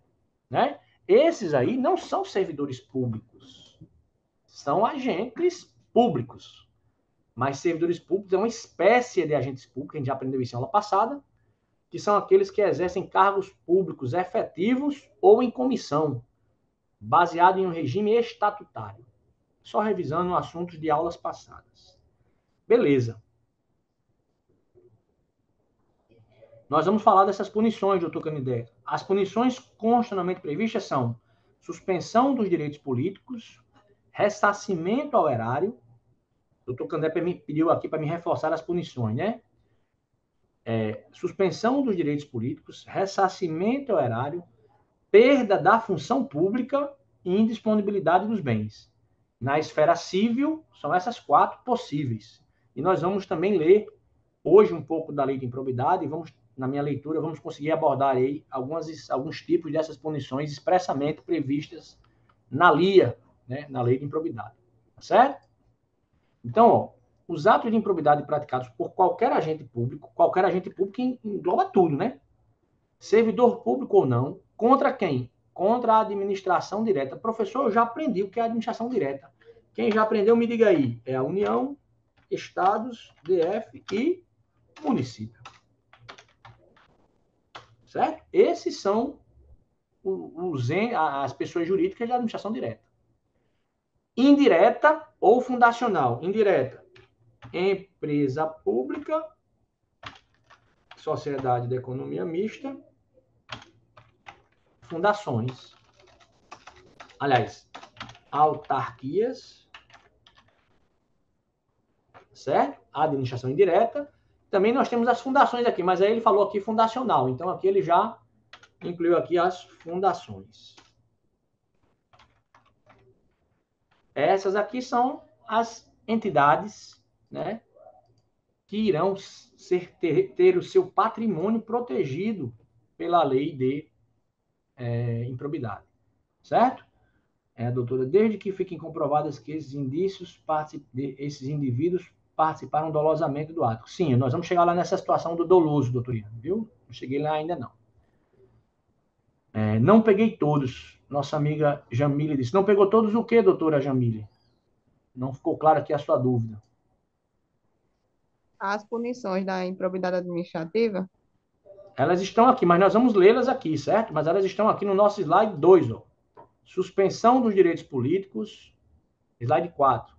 né? Esses aí não são servidores públicos, são agentes públicos. Mas servidores públicos é uma espécie de agentes públicos, a gente já aprendeu isso em aula passada, que são aqueles que exercem cargos públicos efetivos ou em comissão, baseado em um regime estatutário. Só revisando assuntos de aulas passadas. Beleza. Nós vamos falar dessas punições, doutor Canidé. As punições constitucionalmente previstas são suspensão dos direitos políticos, ressarcimento ao erário. O doutor Canidé me pediu aqui para me reforçar as punições, né? Suspensão dos direitos políticos, ressarcimento ao erário, perda da função pública e indisponibilidade dos bens. Na esfera civil, são essas 4 possíveis. E nós vamos também ler hoje um pouco da lei de improbidade e vamos, na minha leitura, vamos conseguir abordar aí alguns tipos dessas punições expressamente previstas na LIA, né, na lei de improbidade. Tá certo? Então, ó, os atos de improbidade praticados por qualquer agente público engloba tudo, né? Servidor público ou não, contra quem? Contra a administração direta. Professor, eu já aprendi o que é administração direta. Quem já aprendeu, me diga aí. É a União, Estados, DF e município. Certo? Esses são as pessoas jurídicas da administração direta. Indireta ou fundacional. Indireta. Empresa pública, sociedade de economia mista, fundações. Aliás, autarquias, certo? A administração indireta. Também nós temos as fundações aqui, mas aí ele falou aqui fundacional. Então, aqui ele já incluiu aqui as fundações. Essas aqui são as entidades, né, que irão ter o seu patrimônio protegido pela lei de improbidade. Certo? Doutora, desde que fiquem comprovadas que esses indivíduos participaram dolosamente do ato. Sim, nós vamos chegar lá nessa situação do doloso, doutorina, viu? Não cheguei lá ainda não. Não peguei todos. Nossa amiga Jamile disse. Não pegou todos o quê, doutora Jamile? Não ficou claro aqui a sua dúvida. As punições da improbidade administrativa? Elas estão aqui, mas nós vamos lê-las aqui, certo? Mas elas estão aqui no nosso slide 2, ó. Suspensão dos direitos políticos, slide 4.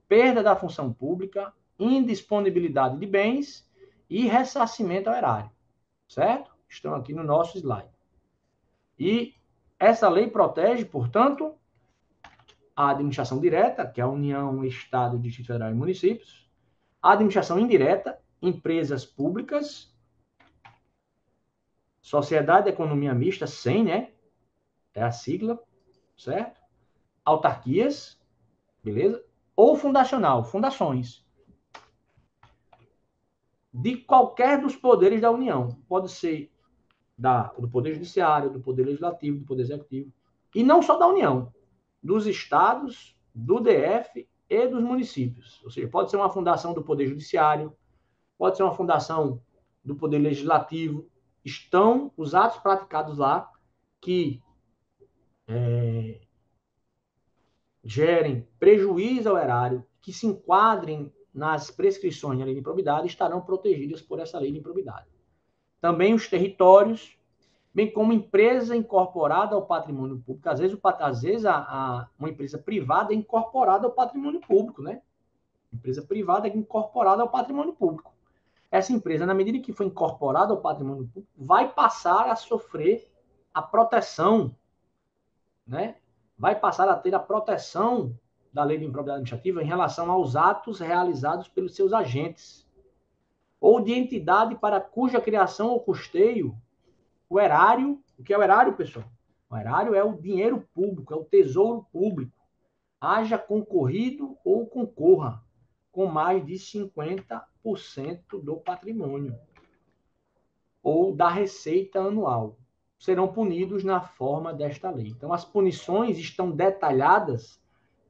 Perda da função pública, indisponibilidade de bens e ressarcimento ao erário, certo? Estão aqui no nosso slide. E essa lei protege, portanto, a administração direta, que é a União, Estado, Distrito Federal e municípios, a administração indireta, empresas públicas, sociedade de economia mista, SEM, né? É a sigla, certo? Autarquias, beleza? Ou fundacional, fundações. De qualquer dos poderes da União. Pode ser do Poder Judiciário, do Poder Legislativo, do Poder Executivo. E não só da União, dos estados, do DF e dos municípios. Ou seja, pode ser uma fundação do Poder Judiciário, pode ser uma fundação do Poder Legislativo. Estão os atos praticados lá que gerem prejuízo ao erário, que se enquadrem nas prescrições da lei de improbidade, estarão protegidas por essa lei de improbidade. Também os territórios, bem como empresa incorporada ao patrimônio público. Às vezes uma empresa privada é incorporada ao patrimônio público, né? Empresa privada é incorporada ao patrimônio público. Essa empresa, na medida que for incorporada ao patrimônio público, vai passar a sofrer a proteção né, vai passar a ter a proteção da lei de improbidade administrativa em relação aos atos realizados pelos seus agentes ou de entidade para cuja criação ou custeio o erário, o que é o erário, pessoal? O erário é o dinheiro público, é o tesouro público, haja concorrido ou concorra com mais de 50% do patrimônio ou da receita anual. Serão punidos na forma desta lei. Então, as punições estão detalhadas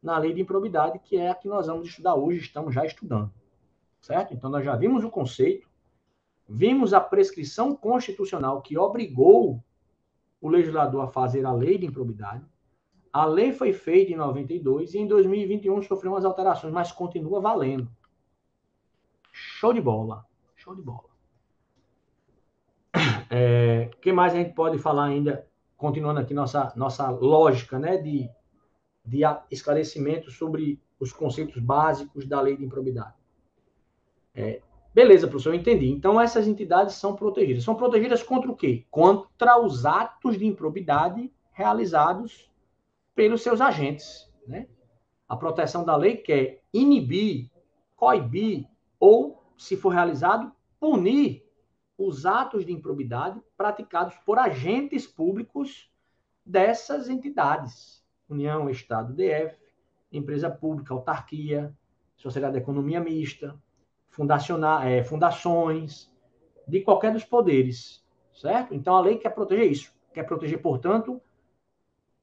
na lei de improbidade, que é a que nós vamos estudar hoje, estamos já estudando. Certo? Então, nós já vimos o conceito, vimos a prescrição constitucional que obrigou o legislador a fazer a lei de improbidade. A lei foi feita em 92 e em 2021 sofreu umas alterações, mas continua valendo. Show de bola. Show de bola. O que mais a gente pode falar ainda, continuando aqui nossa lógica, né, de esclarecimento sobre os conceitos básicos da lei de improbidade. Beleza, professor, eu entendi. Então, essas entidades são protegidas. São protegidas contra o quê? Contra os atos de improbidade realizados pelos seus agentes, né? A proteção da lei quer inibir, coibir ou, se for realizado, punir os atos de improbidade praticados por agentes públicos dessas entidades. União, Estado, DF, empresa pública, autarquia, sociedade de economia mista, fundações, de qualquer dos poderes, certo? Então, a lei quer proteger isso. Quer proteger, portanto,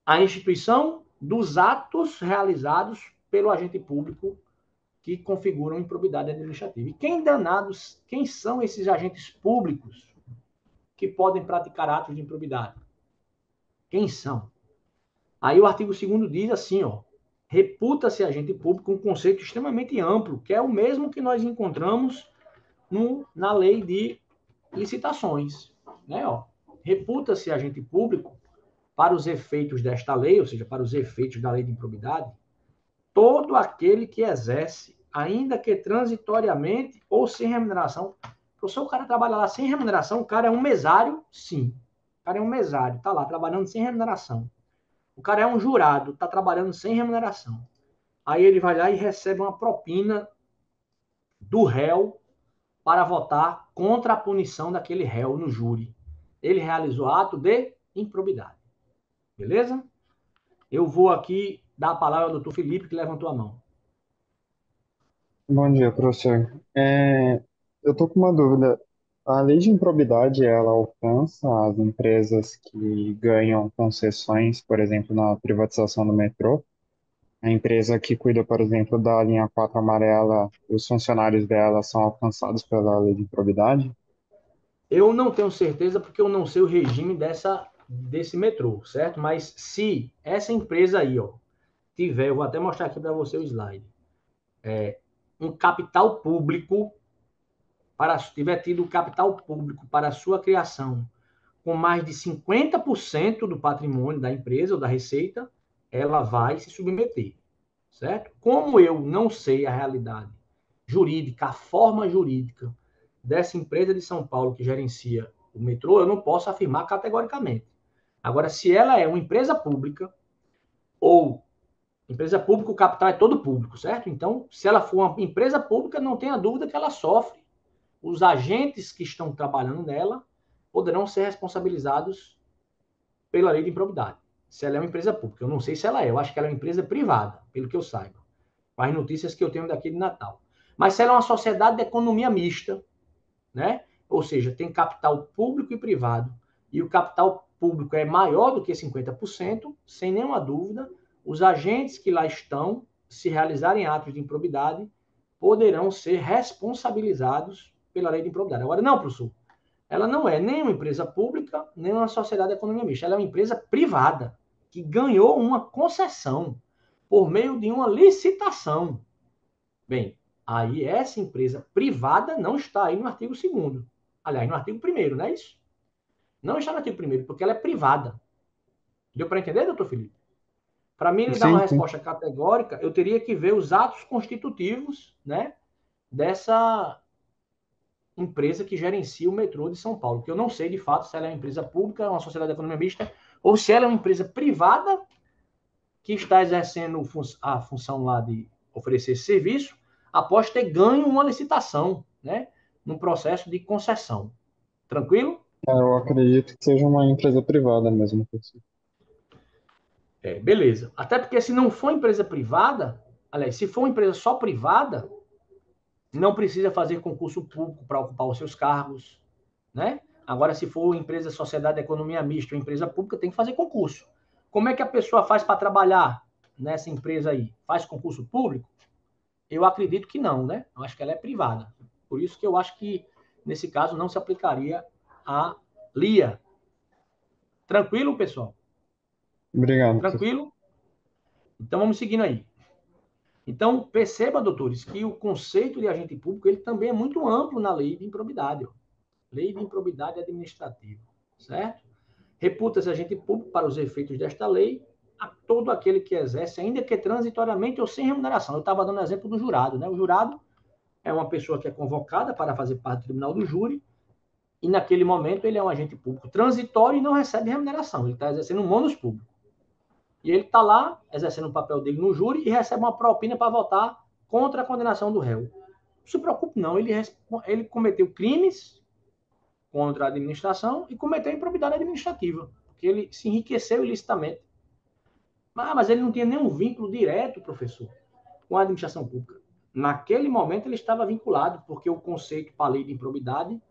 a instituição dos atos realizados pelo agente público que configuram improbidade administrativa. E quem são esses agentes públicos que podem praticar atos de improbidade? Quem são? Aí o artigo 2º diz assim, ó, reputa-se agente público um conceito extremamente amplo, que é o mesmo que nós encontramos na lei de licitações, né? Ó, reputa-se agente público para os efeitos desta lei, ou seja, para os efeitos da lei de improbidade, todo aquele que exerce, ainda que transitoriamente ou sem remuneração. Professor, o cara trabalha lá sem remuneração, o cara é um mesário? Sim. O cara é um mesário, está lá trabalhando sem remuneração. O cara é um jurado, está trabalhando sem remuneração. Aí ele vai lá e recebe uma propina do réu para votar contra a punição daquele réu no júri. Ele realizou ato de improbidade. Beleza? Eu vou aqui dar a palavra ao doutor Felipe, que levantou a mão. Bom dia, professor. Eu estou com uma dúvida. A lei de improbidade, ela alcança as empresas que ganham concessões, por exemplo, na privatização do metrô? A empresa que cuida, por exemplo, da linha 4 amarela, os funcionários dela são alcançados pela lei de improbidade? Eu não tenho certeza porque eu não sei o regime desse metrô, certo? Mas se essa empresa aí, ó, tiver, eu vou até mostrar aqui para você o slide, um capital público, tiver tido capital público para a sua criação com mais de 50% do patrimônio da empresa ou da receita, ela vai se submeter, certo? Como eu não sei a realidade jurídica, a forma jurídica dessa empresa de São Paulo que gerencia o metrô, eu não posso afirmar categoricamente. Agora, se ela é uma empresa pública, ou empresa pública, o capital é todo público, certo? Então, se ela for uma empresa pública, não tenha dúvida que ela sofre. Os agentes que estão trabalhando nela poderão ser responsabilizados pela lei de improbidade. Se ela é uma empresa pública. Eu não sei se ela é, eu acho que ela é uma empresa privada, pelo que eu saiba. Com as notícias que eu tenho daqui de Natal. Mas se ela é uma sociedade de economia mista, né? Ou seja, tem capital público e privado, e o capital público é maior do que 50%, sem nenhuma dúvida, os agentes que lá estão, se realizarem atos de improbidade, poderão ser responsabilizados pela lei de improbidade. Agora, não, professor, ela não é nem uma empresa pública, nem uma sociedade de economia mista, ela é uma empresa privada, que ganhou uma concessão por meio de uma licitação. Bem, aí essa empresa privada não está aí no artigo 2º. Aliás, no artigo 1º, não é isso? Não está no artigo 1º, porque ela é privada. Deu para entender, doutor Felipe? Para mim, ele dar uma Sim, sim. resposta categórica, eu teria que ver os atos constitutivos, né, dessa empresa que gerencia o metrô de São Paulo, que eu não sei, de fato, se ela é uma empresa pública, uma sociedade de economia mista, ou se ela é uma empresa privada que está exercendo a função lá de oferecer esse serviço após ter ganho uma licitação, né? Num processo de concessão. Tranquilo? Eu acredito que seja uma empresa privada mesmo, professor. Beleza. Até porque se não for empresa privada, aliás, se for uma empresa só privada, não precisa fazer concurso público para ocupar os seus cargos, né? Agora, se for empresa, sociedade de economia mista ou empresa pública, tem que fazer concurso. Como é que a pessoa faz para trabalhar nessa empresa aí? Faz concurso público? Eu acredito que não, né? Eu acho que ela é privada. Por isso que eu acho que, nesse caso, não se aplicaria a LIA. Tranquilo, pessoal? Obrigado, professor. Tranquilo? Então, vamos seguindo aí. Então, perceba, doutores, que o conceito de agente público ele também é muito amplo na lei de improbidade. Ó. Lei de improbidade administrativa, certo? Reputa-se agente público para os efeitos desta lei a todo aquele que exerce, ainda que transitoriamente ou sem remuneração. Eu estava dando exemplo do jurado, né? O jurado é uma pessoa que é convocada para fazer parte do tribunal do júri e, naquele momento, ele é um agente público transitório e não recebe remuneração. Ele está exercendo um mônus público. E ele está lá, exercendo o papel dele no júri e recebe uma propina para votar contra a condenação do réu. Não se preocupe, não. Ele cometeu crimes contra a administração e cometeu improbidade administrativa, porque ele se enriqueceu ilicitamente. Mas ele não tinha nenhum vínculo direto, professor, com a administração pública. Naquele momento ele estava vinculado, porque o conceito para a lei de improbidade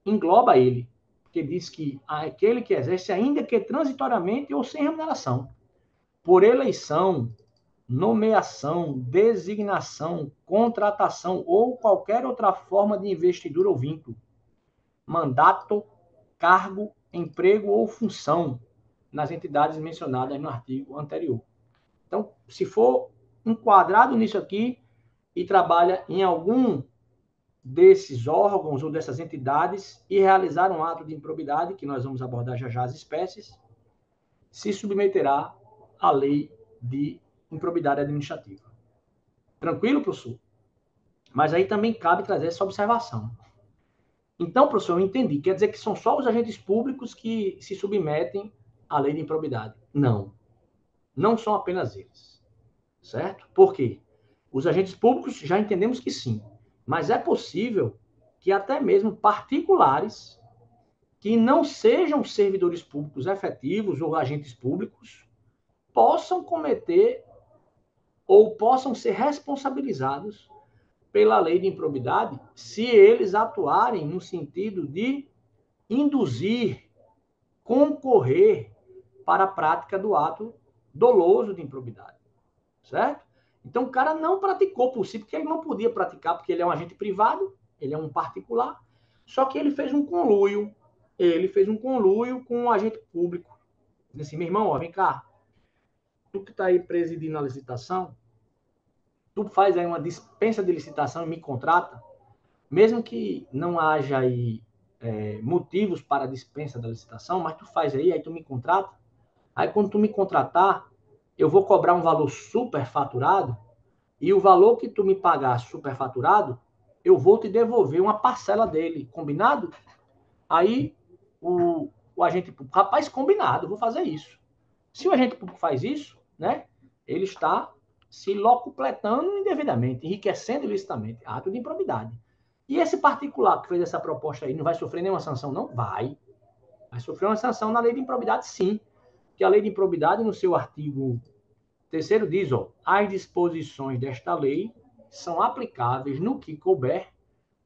engloba ele, porque diz que aquele que exerce, ainda que transitoriamente ou sem remuneração, por eleição, nomeação, designação, contratação ou qualquer outra forma de investidura ou vínculo, mandato, cargo, emprego ou função nas entidades mencionadas no artigo anterior. Então, se for enquadrado nisso aqui e trabalha em algum desses órgãos ou dessas entidades e realizar um ato de improbidade, que nós vamos abordar já já as espécies, se submeterá à lei de improbidade administrativa. Tranquilo, professor? Mas aí também cabe trazer essa observação. Então, professor, eu entendi. Quer dizer que são só os agentes públicos que se submetem à lei de improbidade? Não. Não são apenas eles. Certo? Por quê? Os agentes públicos já entendemos que sim. Mas é possível que até mesmo particulares que não sejam servidores públicos efetivos ou agentes públicos possam cometer ou possam ser responsabilizados pela lei de improbidade se eles atuarem no sentido de induzir, concorrer para a prática do ato doloso de improbidade, certo? Então o cara não praticou por si, porque ele não podia praticar, porque ele é um agente privado, ele é um particular, só que ele fez um conluio com um agente público. Diz assim, meu irmão, ó, vem cá, tu que está aí presidindo a licitação, tu faz aí uma dispensa de licitação e me contrata, mesmo que não haja aí motivos para a dispensa da licitação, mas tu faz aí tu me contrata, aí quando tu me contratar, eu vou cobrar um valor superfaturado e o valor que tu me pagar superfaturado, eu vou te devolver uma parcela dele, combinado? Aí o agente público, rapaz, combinado, vou fazer isso. Se o agente público faz isso, né, ele está se locupletando indevidamente, enriquecendo ilicitamente, ato de improbidade. E esse particular que fez essa proposta aí não vai sofrer nenhuma sanção, não? Vai. Vai sofrer uma sanção na lei de improbidade, sim. Que a lei de improbidade, no seu artigo 3º, diz, ó, as disposições desta lei são aplicáveis no que couber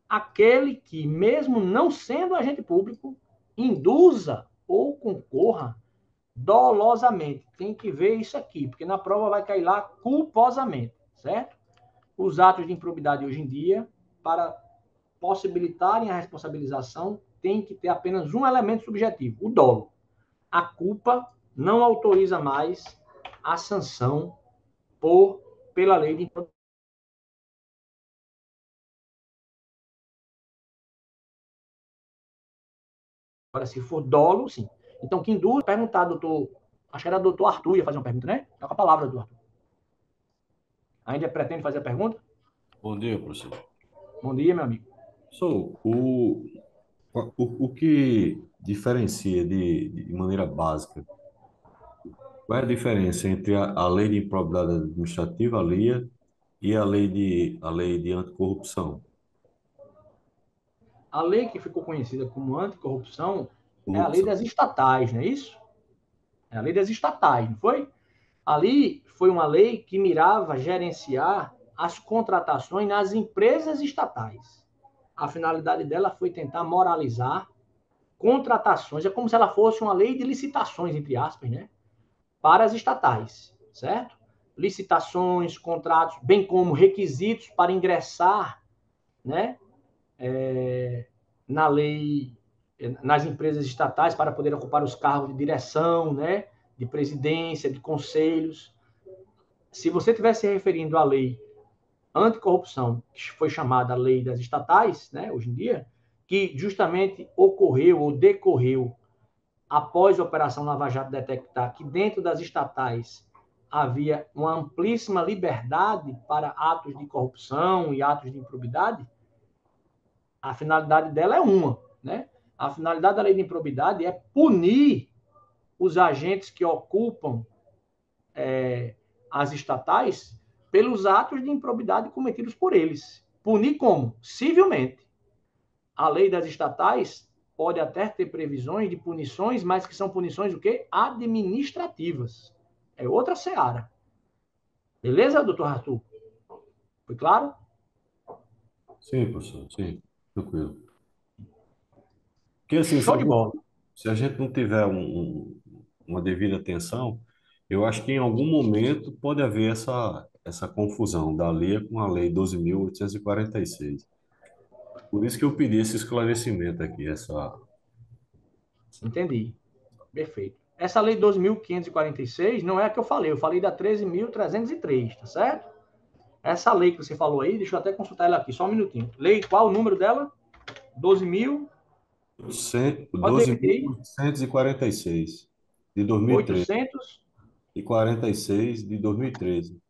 aquele que, mesmo não sendo agente público, induza ou concorra dolosamente. Tem que ver isso aqui, porque na prova vai cair lá culposamente, certo? Os atos de improbidade hoje em dia, para possibilitarem a responsabilização, tem que ter apenas um elemento subjetivo, o dolo. A culpa não autoriza mais a sanção pela lei de improbidade. Agora, se for dolo, sim. Então, que induz, perguntar, doutor, acho que era doutor Arthur, ia fazer uma pergunta, né? Tá com a palavra, doutor Arthur. Ainda pretende fazer a pergunta? Bom dia, professor. Bom dia, meu amigo. Sou o que diferencia de maneira básica Qual é a diferença entre a lei de improbidade administrativa, a LIA, e a lei de anticorrupção? A lei que ficou conhecida como anticorrupção é a lei Corrupção. das estatais, não é isso? É a lei das estatais, não foi? Ali foi uma lei que mirava gerenciar as contratações nas empresas estatais. A finalidade dela foi tentar moralizar contratações, é como se ela fosse uma lei de licitações, entre aspas, né? Para as estatais, certo? Licitações, contratos, bem como requisitos para ingressar, né? Na lei, nas empresas estatais para poder ocupar os cargos de direção, né? De presidência, de conselhos. Se você estiver se referindo à lei anticorrupção, que foi chamada lei das estatais, né? Hoje em dia, que justamente ocorreu ou decorreu após a Operação Lava Jato detectar que dentro das estatais havia uma amplíssima liberdade para atos de corrupção e atos de improbidade, a finalidade dela é uma, né? A finalidade da lei de improbidade é punir os agentes que ocupam as estatais pelos atos de improbidade cometidos por eles. Punir como? Civilmente. A lei das estatais pode até ter previsões de punições, mas que são punições o quê? Administrativas. É outra seara. Beleza, doutor Arthur? Foi claro? Sim, professor, sim, tranquilo. Porque assim, Show de bola. se a gente não tiver uma devida atenção, eu acho que em algum momento pode haver essa confusão da LIA com a Lei 12.846. Por isso que eu pedi esse esclarecimento aqui, Entendi. Perfeito. Essa lei 12.546 não é a que eu falei da 13.303, tá certo? Essa lei que você falou aí, deixa eu até consultar ela aqui, só um minutinho. Lei, qual o número dela? 12.000, pode repetir aí? 12.846 de 2013 800, e 46 de 2013.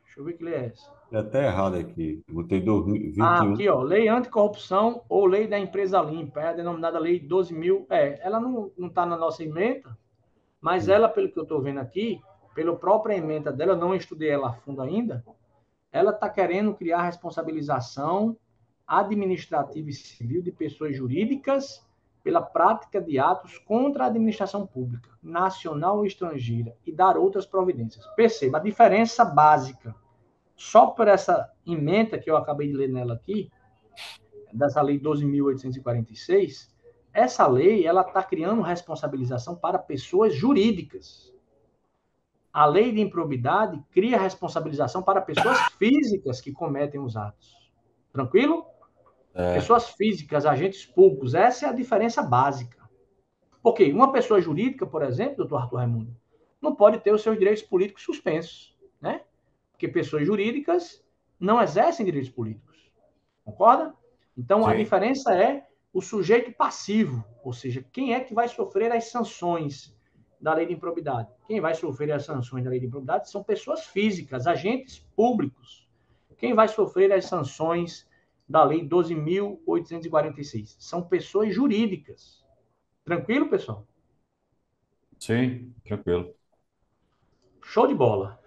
deixa eu ver que lei é essa. É até errado aqui. Eu botei 2021. Aqui, ó, Lei Anticorrupção ou Lei da Empresa Limpa, é a denominada Lei 12.000. Ela não está na nossa ementa, mas ela, pelo que eu estou vendo aqui, pela própria ementa dela, eu não estudei ela a fundo ainda, ela está querendo criar responsabilização administrativa e civil de pessoas jurídicas pela prática de atos contra a administração pública, nacional ou estrangeira, e dar outras providências. Perceba a diferença básica. Só por essa ementa que eu acabei de ler nela aqui, dessa lei 12.846, essa lei ela está criando responsabilização para pessoas jurídicas. A lei de improbidade cria responsabilização para pessoas físicas que cometem os atos. Tranquilo? É, Pessoas físicas, agentes públicos. Essa é a diferença básica. Porque uma pessoa jurídica, por exemplo, doutor Arthur Raimundo, não pode ter os seus direitos políticos suspensos, né? Porque pessoas jurídicas não exercem direitos políticos. Concorda? Então, a sim. diferença é o sujeito passivo, ou seja, quem é que vai sofrer as sanções da lei de improbidade? Quem vai sofrer as sanções da lei de improbidade são pessoas físicas, agentes públicos. Quem vai sofrer as sanções da lei 12.846 são pessoas jurídicas. Tranquilo, pessoal? Sim, tranquilo. Show de bola.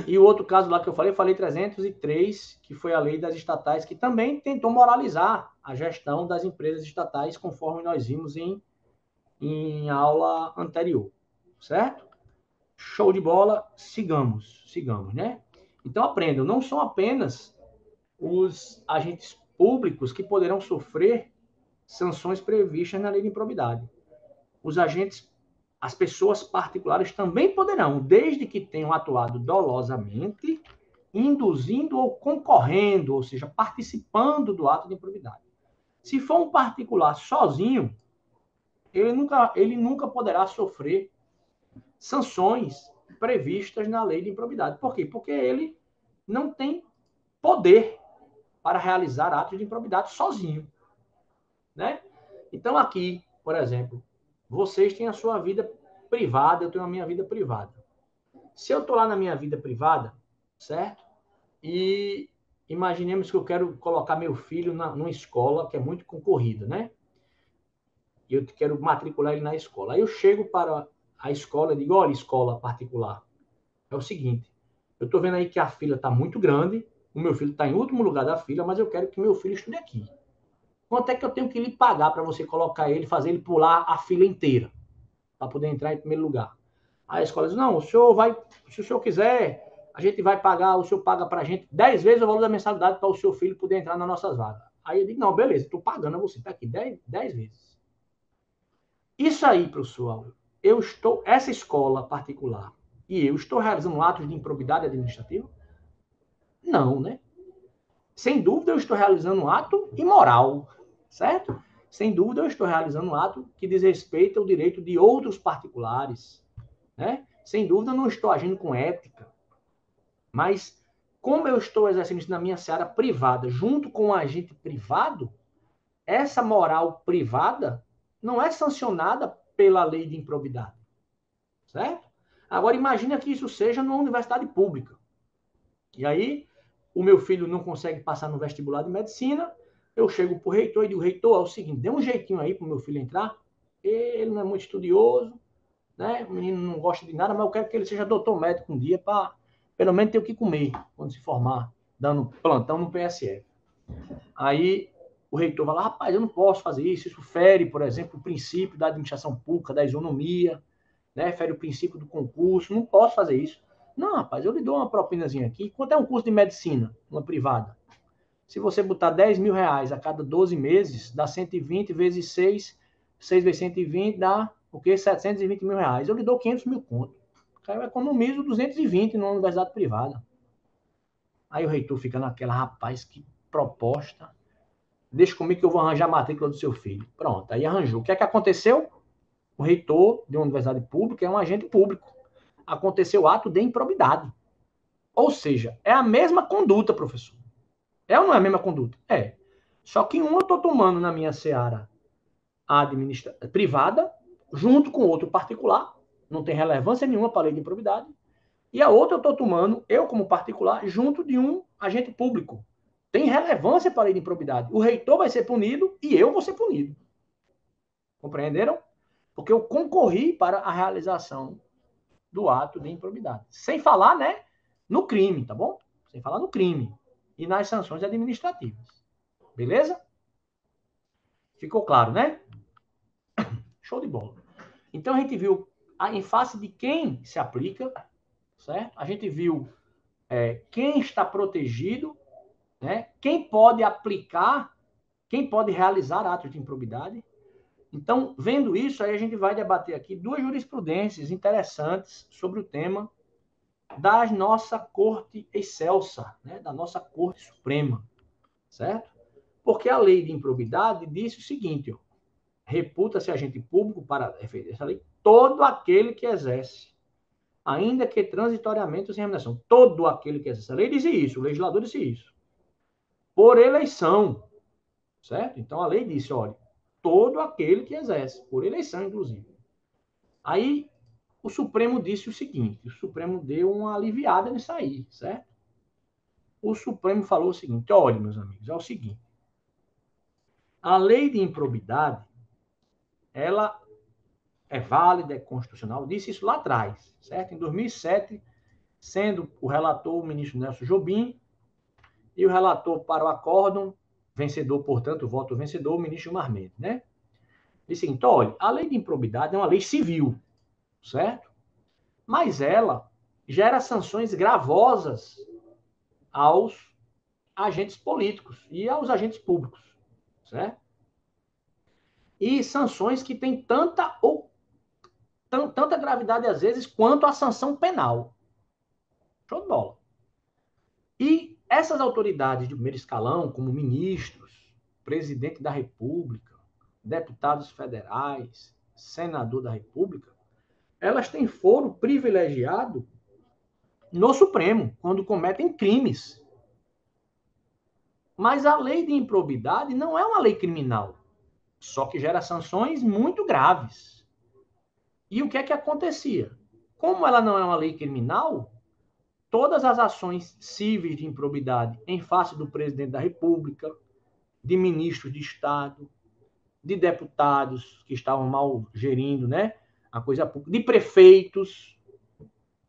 E o outro caso lá que eu falei 303, que foi a lei das estatais, que também tentou moralizar a gestão das empresas estatais, conforme nós vimos em aula anterior. Certo? Show de bola. Sigamos, né? Então aprendam, não são apenas os agentes públicos que poderão sofrer sanções previstas na lei de improbidade. Os agentes, as pessoas particulares também poderão, desde que tenham atuado dolosamente, induzindo ou concorrendo, ou seja, participando do ato de improbidade. Se for um particular sozinho, ele nunca poderá sofrer sanções previstas na lei de improbidade. Por quê? Porque ele não tem poder para realizar atos de improbidade sozinho, né? Então aqui, por exemplo, vocês têm a sua vida privada, eu tenho a minha vida privada. Se eu estou lá na minha vida privada, certo? E imaginemos que eu quero colocar meu filho numa escola que é muito concorrida, né? E eu quero matricular ele na escola. Aí eu chego para a escola, eu digo, olha, escola particular, é o seguinte, eu estou vendo aí que a fila está muito grande, o meu filho está em último lugar da fila, mas eu quero que meu filho estude aqui. Quanto é que eu tenho que lhe pagar para você colocar ele, fazer ele pular a fila inteira, para poder entrar em primeiro lugar? Aí a escola diz, não, o senhor vai, se o senhor quiser, a gente vai pagar, o senhor paga para a gente 10 vezes o valor da mensalidade para o seu filho poder entrar nas nossas vagas. Aí eu digo, não, beleza, estou pagando a você, está aqui 10 vezes. Isso aí, professor, essa escola particular, e eu estou realizando atos de improbidade administrativa? Não, né? Sem dúvida eu estou realizando um ato imoral, certo? Sem dúvida eu estou realizando um ato que desrespeita o direito de outros particulares, né? Sem dúvida eu não estou agindo com ética, mas como eu estou exercendo isso na minha seara privada, junto com um agente privado, essa moral privada não é sancionada pela lei de improbidade, certo? Agora, imagina que isso seja numa universidade pública. E aí, o meu filho não consegue passar no vestibular de medicina, eu chego para o reitor e digo, reitor, é o seguinte, dê um jeitinho aí para o meu filho entrar, ele não é muito estudioso, né? O menino não gosta de nada, mas eu quero que ele seja doutor médico um dia para, pelo menos, ter o que comer quando se formar, dando plantão no PSF. Aí o reitor vai lá, rapaz, eu não posso fazer isso, isso fere, por exemplo, o princípio da administração pública, da isonomia, né? Fere o princípio do concurso, não posso fazer isso. Não, rapaz, eu lhe dou uma propinazinha aqui. Quanto é um curso de medicina, uma privada? Se você botar 10 mil reais a cada 12 meses, dá 120 vezes 6, 6 vezes 120 dá o quê? 720 mil reais. Eu lhe dou 500 mil conto. Eu economizo 220 numa universidade privada. Aí o reitor fica naquela, rapaz, que proposta. Deixa comigo que eu vou arranjar a matrícula do seu filho. Pronto, aí arranjou. O que é que aconteceu? O reitor de uma universidade pública é um agente público. Aconteceu o ato de improbidade. Ou seja, é a mesma conduta, professor. É ou não é a mesma conduta? É. Só que um eu estou tomando na minha seara privada, junto com outro particular, não tem relevância nenhuma para a lei de improbidade, e a outra eu estou tomando, eu como particular, junto de um agente público. Tem relevância para a lei de improbidade. O reitor vai ser punido e eu vou ser punido. Compreenderam? Porque eu concorri para a realização do ato de improbidade. Sem falar, né, no crime, tá bom? Sem falar no crime e nas sanções administrativas. Beleza? Ficou claro, né? Show de bola. Então a gente viu em face de quem se aplica, certo? A gente viu quem está protegido, né? Quem pode aplicar, quem pode realizar atos de improbidade. Então, vendo isso, aí a gente vai debater aqui duas jurisprudências interessantes sobre o tema da nossa Corte Excelsa, né? Da nossa Corte Suprema, certo? Porque a lei de improbidade disse o seguinte, ó, reputa-se agente público para defender essa lei todo aquele que exerce, ainda que transitoriamente sem remuneração. Todo aquele que exerce. A lei disse isso, o legislador disse isso. Por eleição, certo? Então a lei disse, olha, todo aquele que exerce, por eleição, inclusive. Aí o Supremo disse o seguinte, o Supremo deu uma aliviada nisso aí, certo? O Supremo falou o seguinte, olha, meus amigos, é o seguinte, a lei de improbidade, ela é válida, é constitucional, disse isso lá atrás, certo? Em 2007, sendo o relator o ministro Nelson Jobim e o relator para o acórdão, vencedor, portanto, o voto vencedor, o ministro Gilmar Mendes, né? Disse assim, então, olha, a lei de improbidade é uma lei civil, certo? Mas ela gera sanções gravosas aos agentes políticos e aos agentes públicos, certo? E sanções que têm tanta gravidade, às vezes, quanto a sanção penal. Show de bola. E essas autoridades de primeiro escalão, como ministros, presidente da República, deputados federais, senador da República, elas têm foro privilegiado no Supremo, quando cometem crimes. Mas a lei de improbidade não é uma lei criminal, só que gera sanções muito graves. E o que é que acontecia? Como ela não é uma lei criminal, todas as ações cíveis de improbidade em face do presidente da República, de ministros de Estado, de deputados que estavam mal gerindo, né, uma coisa pública, de prefeitos,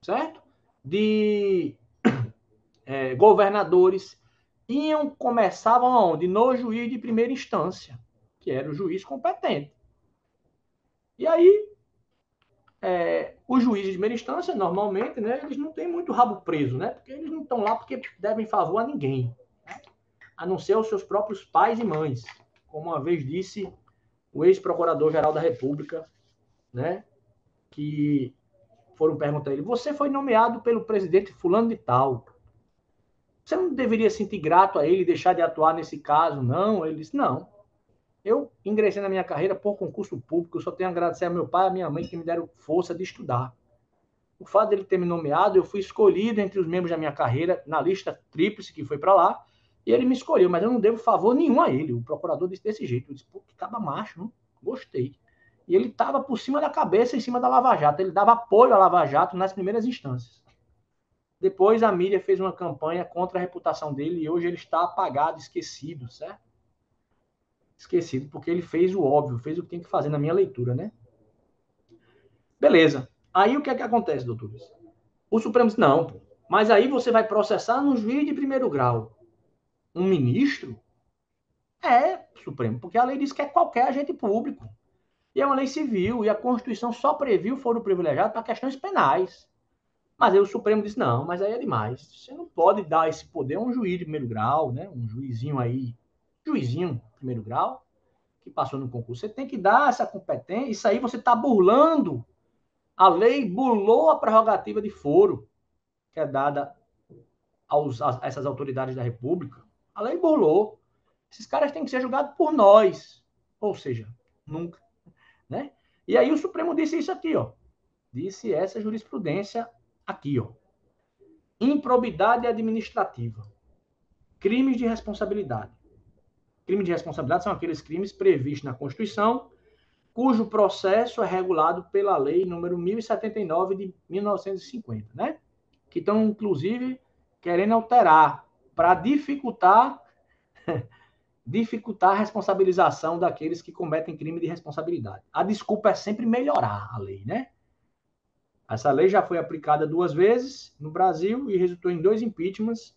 certo? De governadores, começavam aonde? No juiz de primeira instância, que era o juiz competente. E aí, os juízes de primeira instância, normalmente, né, eles não têm muito rabo preso, né? Porque eles não estão lá porque devem favor a ninguém, né? A não ser aos seus próprios pais e mães, como uma vez disse o ex-procurador-geral da República, né, que foram perguntar a ele: você foi nomeado pelo presidente fulano de tal, você não deveria sentir grato a ele e deixar de atuar nesse caso, não? Ele disse: não, eu ingressei na minha carreira por concurso público, eu só tenho a agradecer a meu pai e a minha mãe que me deram força de estudar. O fato dele ter me nomeado, eu fui escolhido entre os membros da minha carreira na lista tríplice que foi para lá, e ele me escolheu, mas eu não devo favor nenhum a ele. O procurador disse desse jeito. Eu disse: pô, que caba macho, não? Gostei. E ele estava por cima da cabeça, em cima da Lava Jato. Ele dava apoio à Lava Jato nas primeiras instâncias. Depois a mídia fez uma campanha contra a reputação dele e hoje ele está apagado, esquecido, certo? Esquecido, porque ele fez o óbvio, fez o que tem que fazer na minha leitura, né? Beleza. Aí o que é que acontece, doutores? O Supremo disse: não, pô, mas aí você vai processar no juiz de primeiro grau um ministro? Supremo, porque a lei diz que é qualquer agente público. E é uma lei civil, e a Constituição só previu foro privilegiado para questões penais. Mas aí o Supremo disse: não, mas aí é demais. Você não pode dar esse poder a um juiz de primeiro grau, né? Um juizinho de primeiro grau, que passou no concurso. Você tem que dar essa competência. Isso aí você está burlando. A lei burlou a prerrogativa de foro que é dada a essas autoridades da República. A lei burlou. Esses caras têm que ser julgados por nós. Ou seja, nunca. Né? E aí o Supremo disse isso aqui, ó. Disse essa jurisprudência aqui, ó. Improbidade administrativa. Crimes de responsabilidade. Crimes de responsabilidade são aqueles crimes previstos na Constituição, cujo processo é regulado pela Lei número 1079 de 1950, né? Que estão, inclusive, querendo alterar para dificultar a responsabilização daqueles que cometem crime de responsabilidade. A desculpa é sempre melhorar a lei, né? Essa lei já foi aplicada 2 vezes no Brasil e resultou em 2 impeachments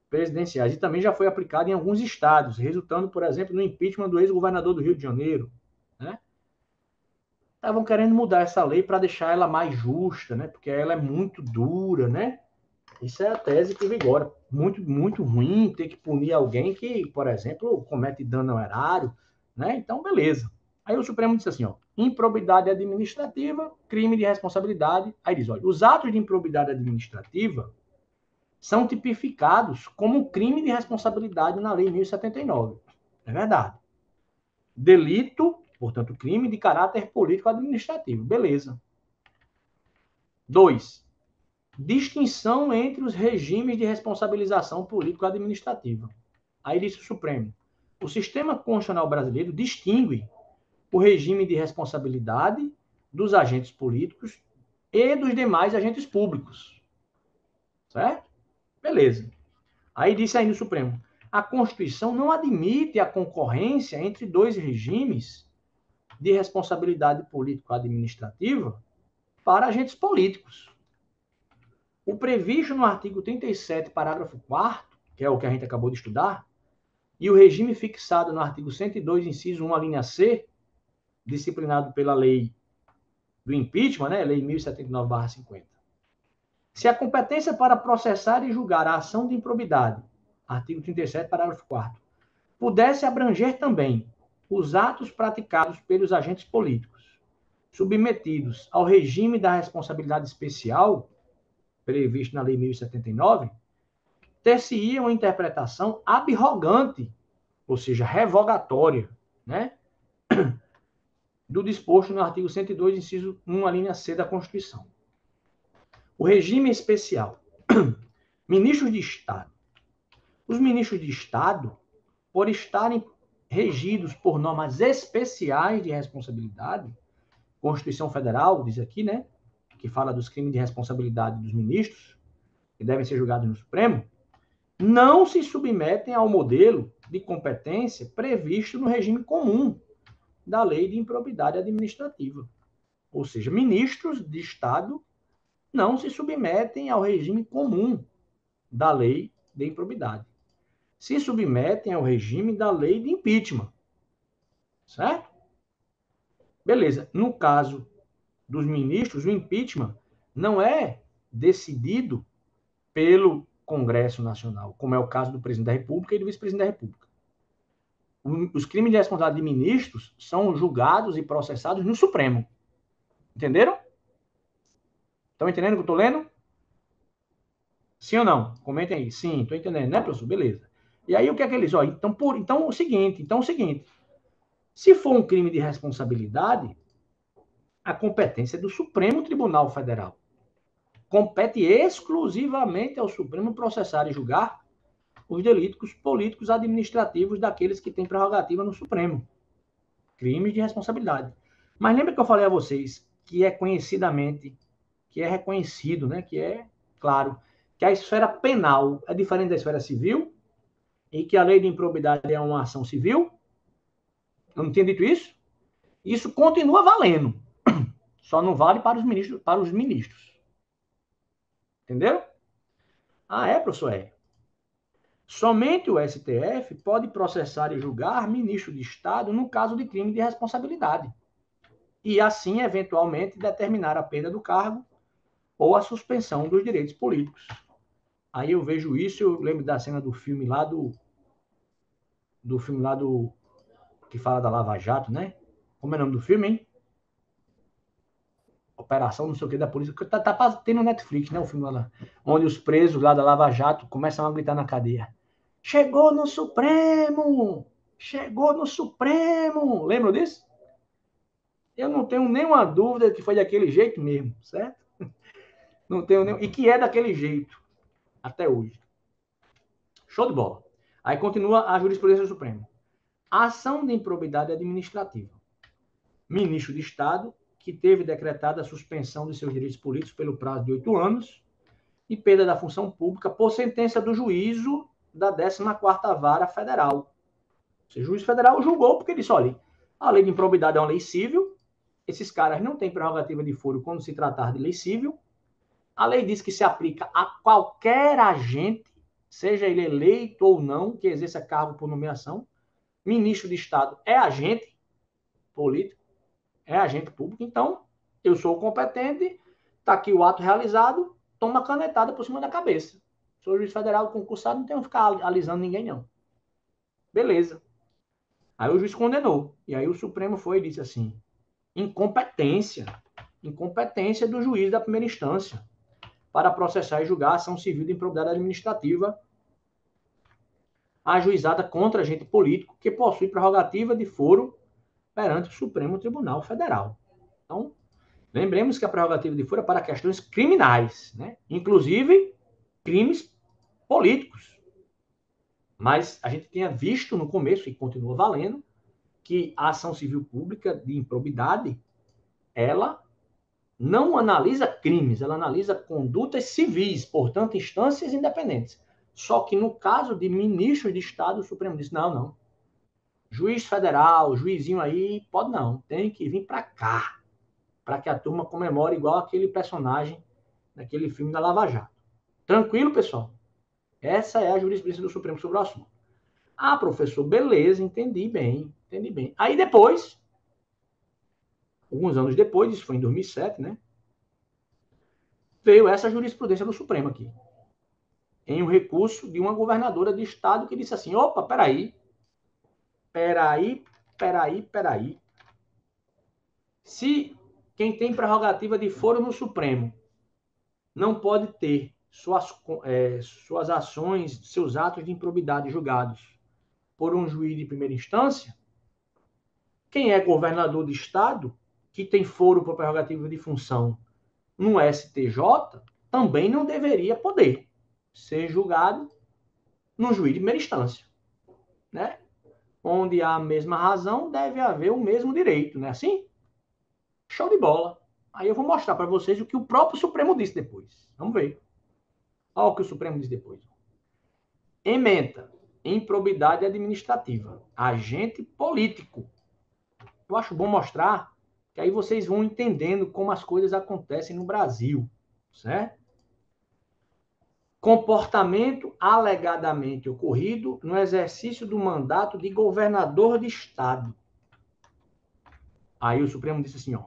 presidenciais. E também já foi aplicada em alguns estados, resultando, por exemplo, no impeachment do ex-governador do Rio de Janeiro, né? Estavam querendo mudar essa lei para deixar ela mais justa, né? Porque ela é muito dura, né? Isso é a tese que vigora. Muito, muito ruim ter que punir alguém que, por exemplo, comete dano ao erário, né? Então, beleza. Aí o Supremo disse assim, ó: improbidade administrativa, crime de responsabilidade. Aí diz: olha, os atos de improbidade administrativa são tipificados como crime de responsabilidade na Lei 1079. É verdade. Delito, portanto, crime de caráter político-administrativo. Beleza. 2. Distinção entre os regimes de responsabilização político-administrativa. Aí disse o Supremo: o sistema constitucional brasileiro distingue o regime de responsabilidade dos agentes políticos e dos demais agentes públicos. Certo? Beleza. Aí disse ainda o Supremo: a Constituição não admite a concorrência entre 2 regimes de responsabilidade político-administrativa para agentes políticos. O previsto no artigo 37, parágrafo 4º, que é o que a gente acabou de estudar, e o regime fixado no artigo 102, inciso 1, a linha C, disciplinado pela lei do impeachment, né, lei 1079/50. Se a competência para processar e julgar a ação de improbidade, artigo 37, parágrafo 4º, pudesse abranger também os atos praticados pelos agentes políticos, submetidos ao regime da responsabilidade especial, previsto na Lei 1079, ter-se-ia uma interpretação abrogante, ou seja, revogatória, né, do disposto no artigo 102, inciso 1, a linha C da Constituição. O regime especial. Ministros de Estado. Os ministros de Estado, por estarem regidos por normas especiais de responsabilidade, Constituição Federal diz aqui, né, que fala dos crimes de responsabilidade dos ministros, que devem ser julgados no Supremo, não se submetem ao modelo de competência previsto no regime comum da Lei de Improbidade Administrativa. Ou seja, ministros de Estado não se submetem ao regime comum da lei de improbidade. Se submetem ao regime da lei de impeachment. Certo? Beleza. No caso dos ministros, o impeachment não é decidido pelo Congresso Nacional, como é o caso do presidente da República e do vice-presidente da República. Os crimes de responsabilidade de ministros são julgados e processados no Supremo. Entenderam? Estão entendendo o que eu estou lendo? Sim ou não? Comentem aí. Sim, estou entendendo, né, professor? Beleza. E aí o que é que eles... Ó, então, o seguinte, se for um crime de responsabilidade, a competência é do Supremo Tribunal Federal. Compete exclusivamente ao Supremo processar e julgar os delitos políticos administrativos daqueles que têm prerrogativa no Supremo. Crimes de responsabilidade. Mas lembra que eu falei a vocês que é conhecidamente, que é reconhecido, né, que é claro, que a esfera penal é diferente da esfera civil e que a lei de improbidade é uma ação civil? Eu não tinha dito isso? Isso continua valendo. Só não vale para os ministros. Entenderam? Ah, é, professor? É. Somente o STF pode processar e julgar ministro de Estado no caso de crime de responsabilidade. E assim, eventualmente, determinar a perda do cargo ou a suspensão dos direitos políticos. Aí eu vejo isso, eu lembro da cena do filme lá que fala da Lava Jato, né? Como é o nome do filme, hein? Operação não sei o que da polícia. Tem no Netflix, né? O filme lá. Onde os presos lá da Lava Jato começam a gritar na cadeia. Chegou no Supremo! Chegou no Supremo! Lembram disso? Eu não tenho nenhuma dúvida que foi daquele jeito mesmo, certo? Não tenho nenhum... E que é daquele jeito até hoje. Show de bola. Aí continua a jurisprudência do Supremo. A ação de improbidade administrativa. Ministro de Estado que teve decretada a suspensão de seus direitos políticos pelo prazo de 8 anos e perda da função pública por sentença do juízo da 14ª Vara Federal. O juiz federal julgou porque disse, olha, a lei de improbidade é uma lei civil, esses caras não têm prerrogativa de foro quando se tratar de lei civil, a lei diz que se aplica a qualquer agente, seja ele eleito ou não, que exerça cargo por nomeação, ministro de Estado é agente político, é agente público, então eu sou competente, está aqui o ato realizado, toma canetada por cima da cabeça. Sou juiz federal concursado, não tenho que ficar alisando ninguém, não. Beleza. Aí o juiz condenou. E aí o Supremo foi e disse assim, incompetência do juiz da primeira instância para processar e julgar a ação civil de improbidade administrativa ajuizada contra agente político que possui prerrogativa de foro perante o Supremo Tribunal Federal. Então, lembremos que a prerrogativa de foro é para questões criminais, né? Inclusive crimes políticos. Mas a gente tinha visto no começo, e continua valendo, que a ação civil pública de improbidade, ela não analisa crimes, ela analisa condutas civis, portanto, instâncias independentes. Só que no caso de ministros de Estado, o Supremo disse, não. Juiz federal, juizinho aí, pode não. Tem que vir para cá, para que a turma comemore igual aquele personagem daquele filme da Lava Jato. Tranquilo, pessoal? Essa é a jurisprudência do Supremo sobre o assunto. Ah, professor, beleza, entendi bem. Aí depois, alguns anos depois, isso foi em 2007, né? Veio essa jurisprudência do Supremo aqui. Em um recurso de uma governadora de estado que disse assim, opa, peraí. Se quem tem prerrogativa de foro no Supremo não pode ter suas ações, seus atos de improbidade julgados por um juiz de primeira instância, quem é governador de estado, que tem foro por prerrogativa de função no STJ, também não deveria poder ser julgado no juiz de primeira instância, né? Onde há a mesma razão, deve haver o mesmo direito, não é assim? Show de bola. Aí eu vou mostrar para vocês o que o próprio Supremo disse depois. Vamos ver. Olha o que o Supremo disse depois. Ementa, improbidade administrativa, agente político. Eu acho bom mostrar que aí vocês vão entendendo como as coisas acontecem no Brasil, certo? Comportamento alegadamente ocorrido no exercício do mandato de governador de estado. Aí o Supremo disse assim, ó,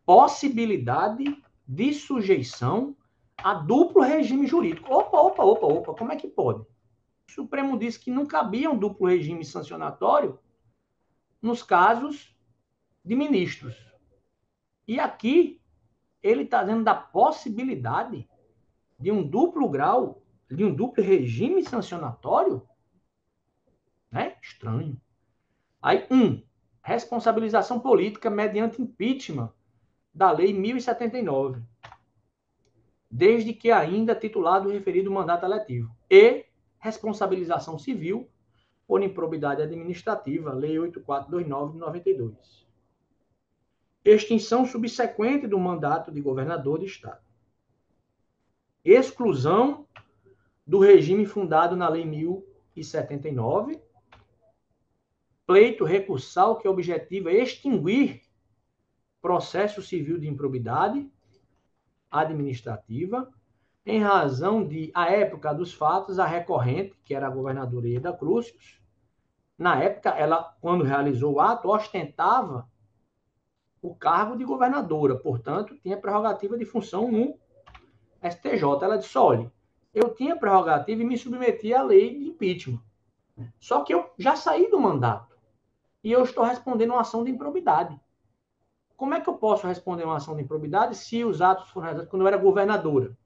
possibilidade de sujeição a duplo regime jurídico. Opa, como é que pode? O Supremo disse que não cabia um duplo regime sancionatório nos casos de ministros. E aqui ele está dizendo da possibilidade de um duplo grau, de um duplo regime sancionatório, né? Estranho. Aí, responsabilização política mediante impeachment da Lei 1079, desde que ainda titulado o referido mandato eletivo. E responsabilização civil por improbidade administrativa, Lei 8429 de 92. Extinção subsequente do mandato de governador de estado. Exclusão do regime fundado na Lei 1079. Pleito recursal que objetiva extinguir processo civil de improbidade administrativa em razão de, à época dos fatos, a recorrente, que era a governadora Ieda Crucius, na época, ela, quando realizou o ato, ostentava o cargo de governadora, portanto, tinha prerrogativa de função no STJ. Ela disse, olha, eu tinha prerrogativa e me submeti à lei de impeachment. Só que eu já saí do mandato e eu estou respondendo uma ação de improbidade. Como é que eu posso responder uma ação de improbidade se os atos foram realizados quando eu era governadora?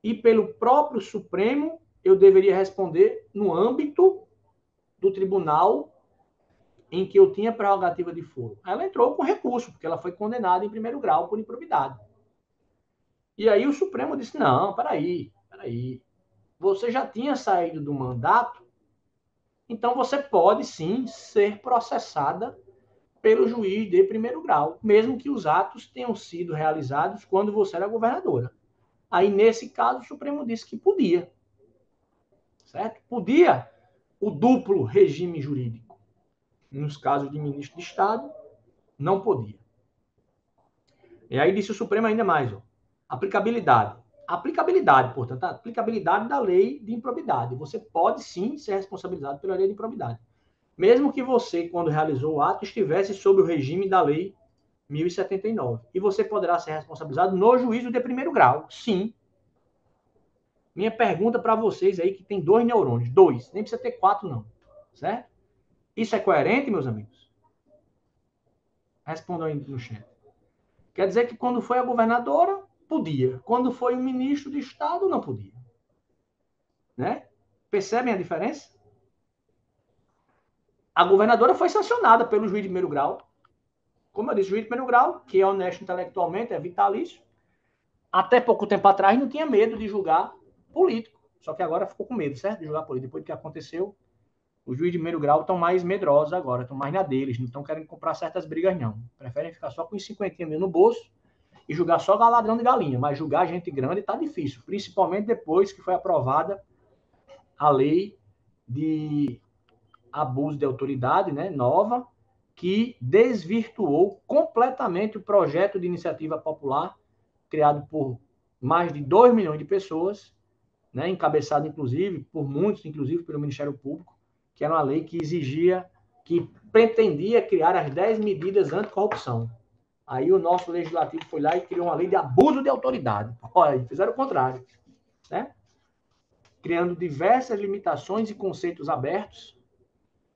E pelo próprio Supremo, eu deveria responder no âmbito do tribunal em que eu tinha prerrogativa de foro. Ela entrou com recurso, porque ela foi condenada em primeiro grau por improbidade. E aí o Supremo disse, não, peraí. Você já tinha saído do mandato, então você pode sim ser processada pelo juiz de primeiro grau, mesmo que os atos tenham sido realizados quando você era governadora. Aí, nesse caso, o Supremo disse que podia. Certo? Podia o duplo regime jurídico. Nos casos de ministro de Estado, não podia. E aí disse o Supremo ainda mais, ó, aplicabilidade. Aplicabilidade, portanto, a aplicabilidade da lei de improbidade. Você pode, sim, ser responsabilizado pela lei de improbidade. Mesmo que você, quando realizou o ato, estivesse sob o regime da lei 1079. E você poderá ser responsabilizado no juízo de primeiro grau. Sim. Minha pergunta para vocês aí, que tem 2 neurônios. 2. Nem precisa ter 4, não. Certo? Isso é coerente, meus amigos? Respondam aí no chat. Quer dizer que quando foi a governadora, podia. Quando foi o ministro de Estado, não podia. Né? Percebem a diferença? A governadora foi sancionada pelo juiz de primeiro grau. Como eu disse, o juiz de primeiro grau, que é honesto intelectualmente, é vitalício, até pouco tempo atrás não tinha medo de julgar político. Só que agora ficou com medo, certo? De julgar político. Depois do que aconteceu, os juízes de primeiro grau estão mais medrosos agora, estão mais na deles, não estão querendo comprar certas brigas, não. Preferem ficar só com os 50 mil no bolso e julgar só ladrão de galinha. Mas julgar gente grande está difícil, principalmente depois que foi aprovada a lei de abuso de autoridade, né, nova, que desvirtuou completamente o projeto de iniciativa popular criado por mais de 2 milhões de pessoas, né, encabeçado, inclusive, por muitos, inclusive pelo Ministério Público, que era uma lei que exigia, que pretendia criar as 10 medidas anticorrupção. Aí o nosso legislativo foi lá e criou uma lei de abuso de autoridade. Olha, fizeram o contrário, né? Criando diversas limitações e conceitos abertos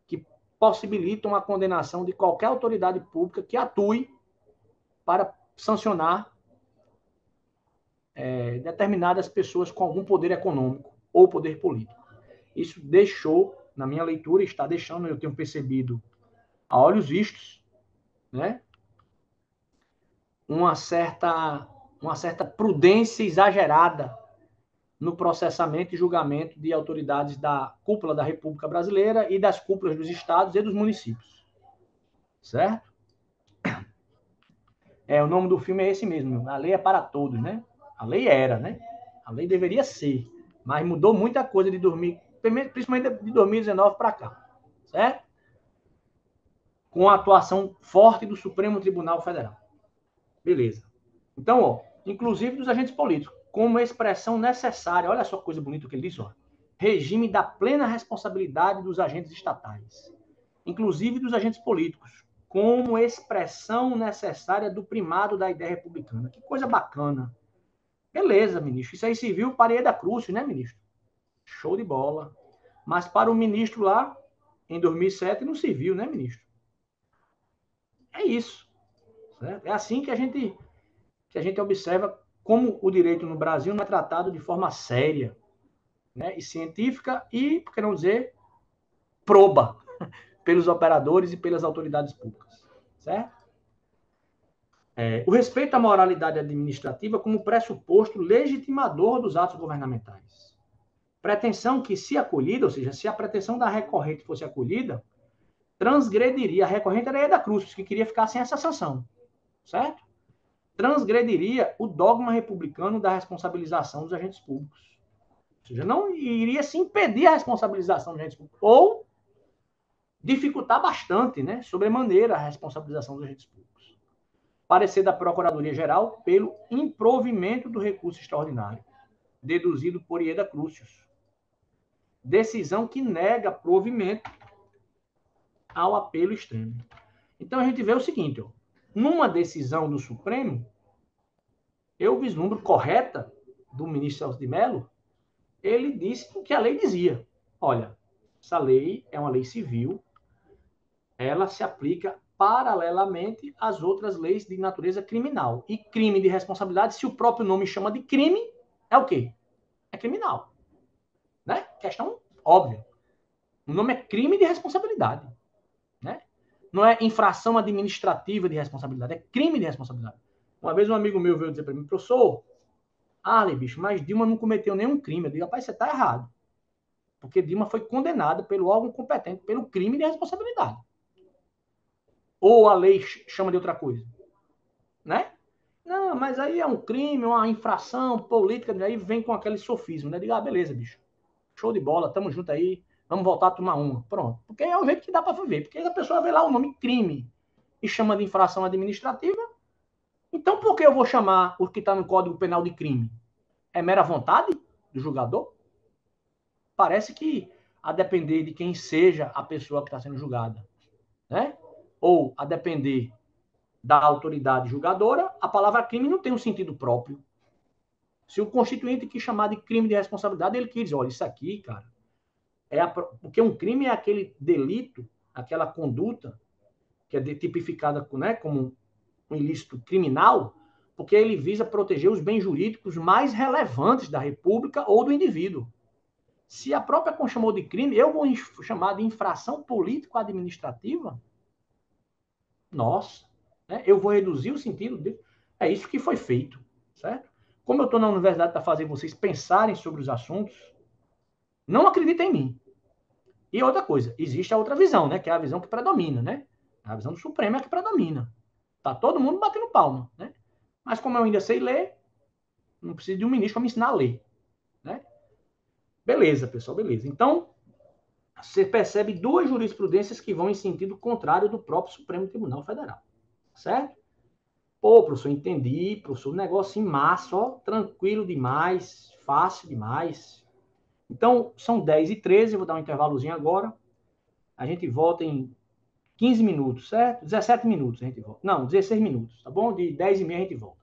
que possibilitam a condenação de qualquer autoridade pública que atue para sancionar determinadas pessoas com algum poder econômico ou poder político. Isso deixou, na minha leitura, está deixando, eu tenho percebido a olhos vistos, né, uma certa prudência exagerada no processamento e julgamento de autoridades da cúpula da República Brasileira e das cúpulas dos estados e dos municípios. Certo? O nome do filme é esse mesmo, A Lei é para Todos, né? A lei era, né? A lei deveria ser, mas mudou muita coisa principalmente de 2019 para cá, certo? Com a atuação forte do Supremo Tribunal Federal. Beleza. Então, ó, inclusive dos agentes políticos, como expressão necessária, olha só que coisa bonita que ele diz, ó, regime da plena responsabilidade dos agentes estatais, inclusive dos agentes políticos, como expressão necessária do primado da ideia republicana. Que coisa bacana. Beleza, ministro. Isso aí se viu para Ieda Cruz, né, ministro? Show de bola. Mas para o ministro lá, em 2007, não se viu, né, ministro? É isso. Certo? É assim que a gente observa como o direito no Brasil não é tratado de forma séria, né, e científica e, por que não dizer, proba pelos operadores e pelas autoridades públicas. Certo? O respeito à moralidade administrativa como pressuposto legitimador dos atos governamentais. Pretensão que, se acolhida, ou seja, se a pretensão da recorrente fosse acolhida, transgrediria, a recorrente era a Ieda Cruz, que queria ficar sem essa sanção, certo? Transgrediria o dogma republicano da responsabilização dos agentes públicos. Ou seja, não iria se impedir a responsabilização dos agentes públicos, ou dificultar bastante, né, sobremaneira a responsabilização dos agentes públicos. Parecer da Procuradoria-Geral pelo improvimento do recurso extraordinário, deduzido por Ieda Cruz. Decisão que nega provimento ao apelo extremo. Então a gente vê o seguinte, ó, numa decisão do Supremo, eu vislumbro correta do ministro Celso de Mello, ele disse o que a lei dizia. Olha, essa lei é uma lei civil, ela se aplica paralelamente às outras leis de natureza criminal. E crime de responsabilidade, se o próprio nome chama de crime, é o quê? É criminal. Né? Questão óbvia. O nome é crime de responsabilidade. Né? Não é infração administrativa de responsabilidade, é crime de responsabilidade. Uma vez um amigo meu veio dizer para mim, professor, bicho, mas Dilma não cometeu nenhum crime. Eu digo, rapaz, você está errado. Porque Dilma foi condenada pelo órgão competente pelo crime de responsabilidade. Ou a lei chama de outra coisa. Né? Não, mas aí é um crime, uma infração política, aí vem com aquele sofismo, né? Diga, beleza, bicho. Show de bola, tamo junto aí, vamos voltar a tomar uma. Pronto. Porque é o jeito que dá para viver. Porque a pessoa vê lá o nome crime e chama de infração administrativa. Então por que eu vou chamar o que está no Código Penal de crime? É mera vontade do julgador? Parece que, a depender de quem seja a pessoa que está sendo julgada, né? Ou a depender da autoridade julgadora, a palavra crime não tem um sentido próprio. Se o constituinte quis chamar de crime de responsabilidade, ele quis dizer, olha, isso aqui, cara, porque um crime é aquele delito, aquela conduta que é tipificada, né, como um ilícito criminal, porque ele visa proteger os bens jurídicos mais relevantes da República ou do indivíduo. Se a própria Constituição chamou de crime, eu vou chamar de infração político-administrativa? Nossa, né? Eu vou reduzir o sentido dele. É isso que foi feito, certo? Como eu estou na universidade para fazer vocês pensarem sobre os assuntos, não acreditem em mim. E outra coisa, existe a outra visão, né? Que é a visão que predomina, né? A visão do Supremo é a que predomina. Tá todo mundo batendo palma, né? Mas como eu ainda sei ler, não preciso de um ministro para me ensinar a ler, né? Beleza, pessoal, beleza. Então, você percebe duas jurisprudências que vão em sentido contrário do próprio Supremo Tribunal Federal, certo? Pô, professor, entendi, professor, negócio em massa, ó, tranquilo demais, fácil demais. Então, são 10h13, eu vou dar um intervalozinho agora. A gente volta em 15 minutos, certo? 17 minutos a gente volta. Não, 16 minutos, tá bom? De 10h30 a gente volta.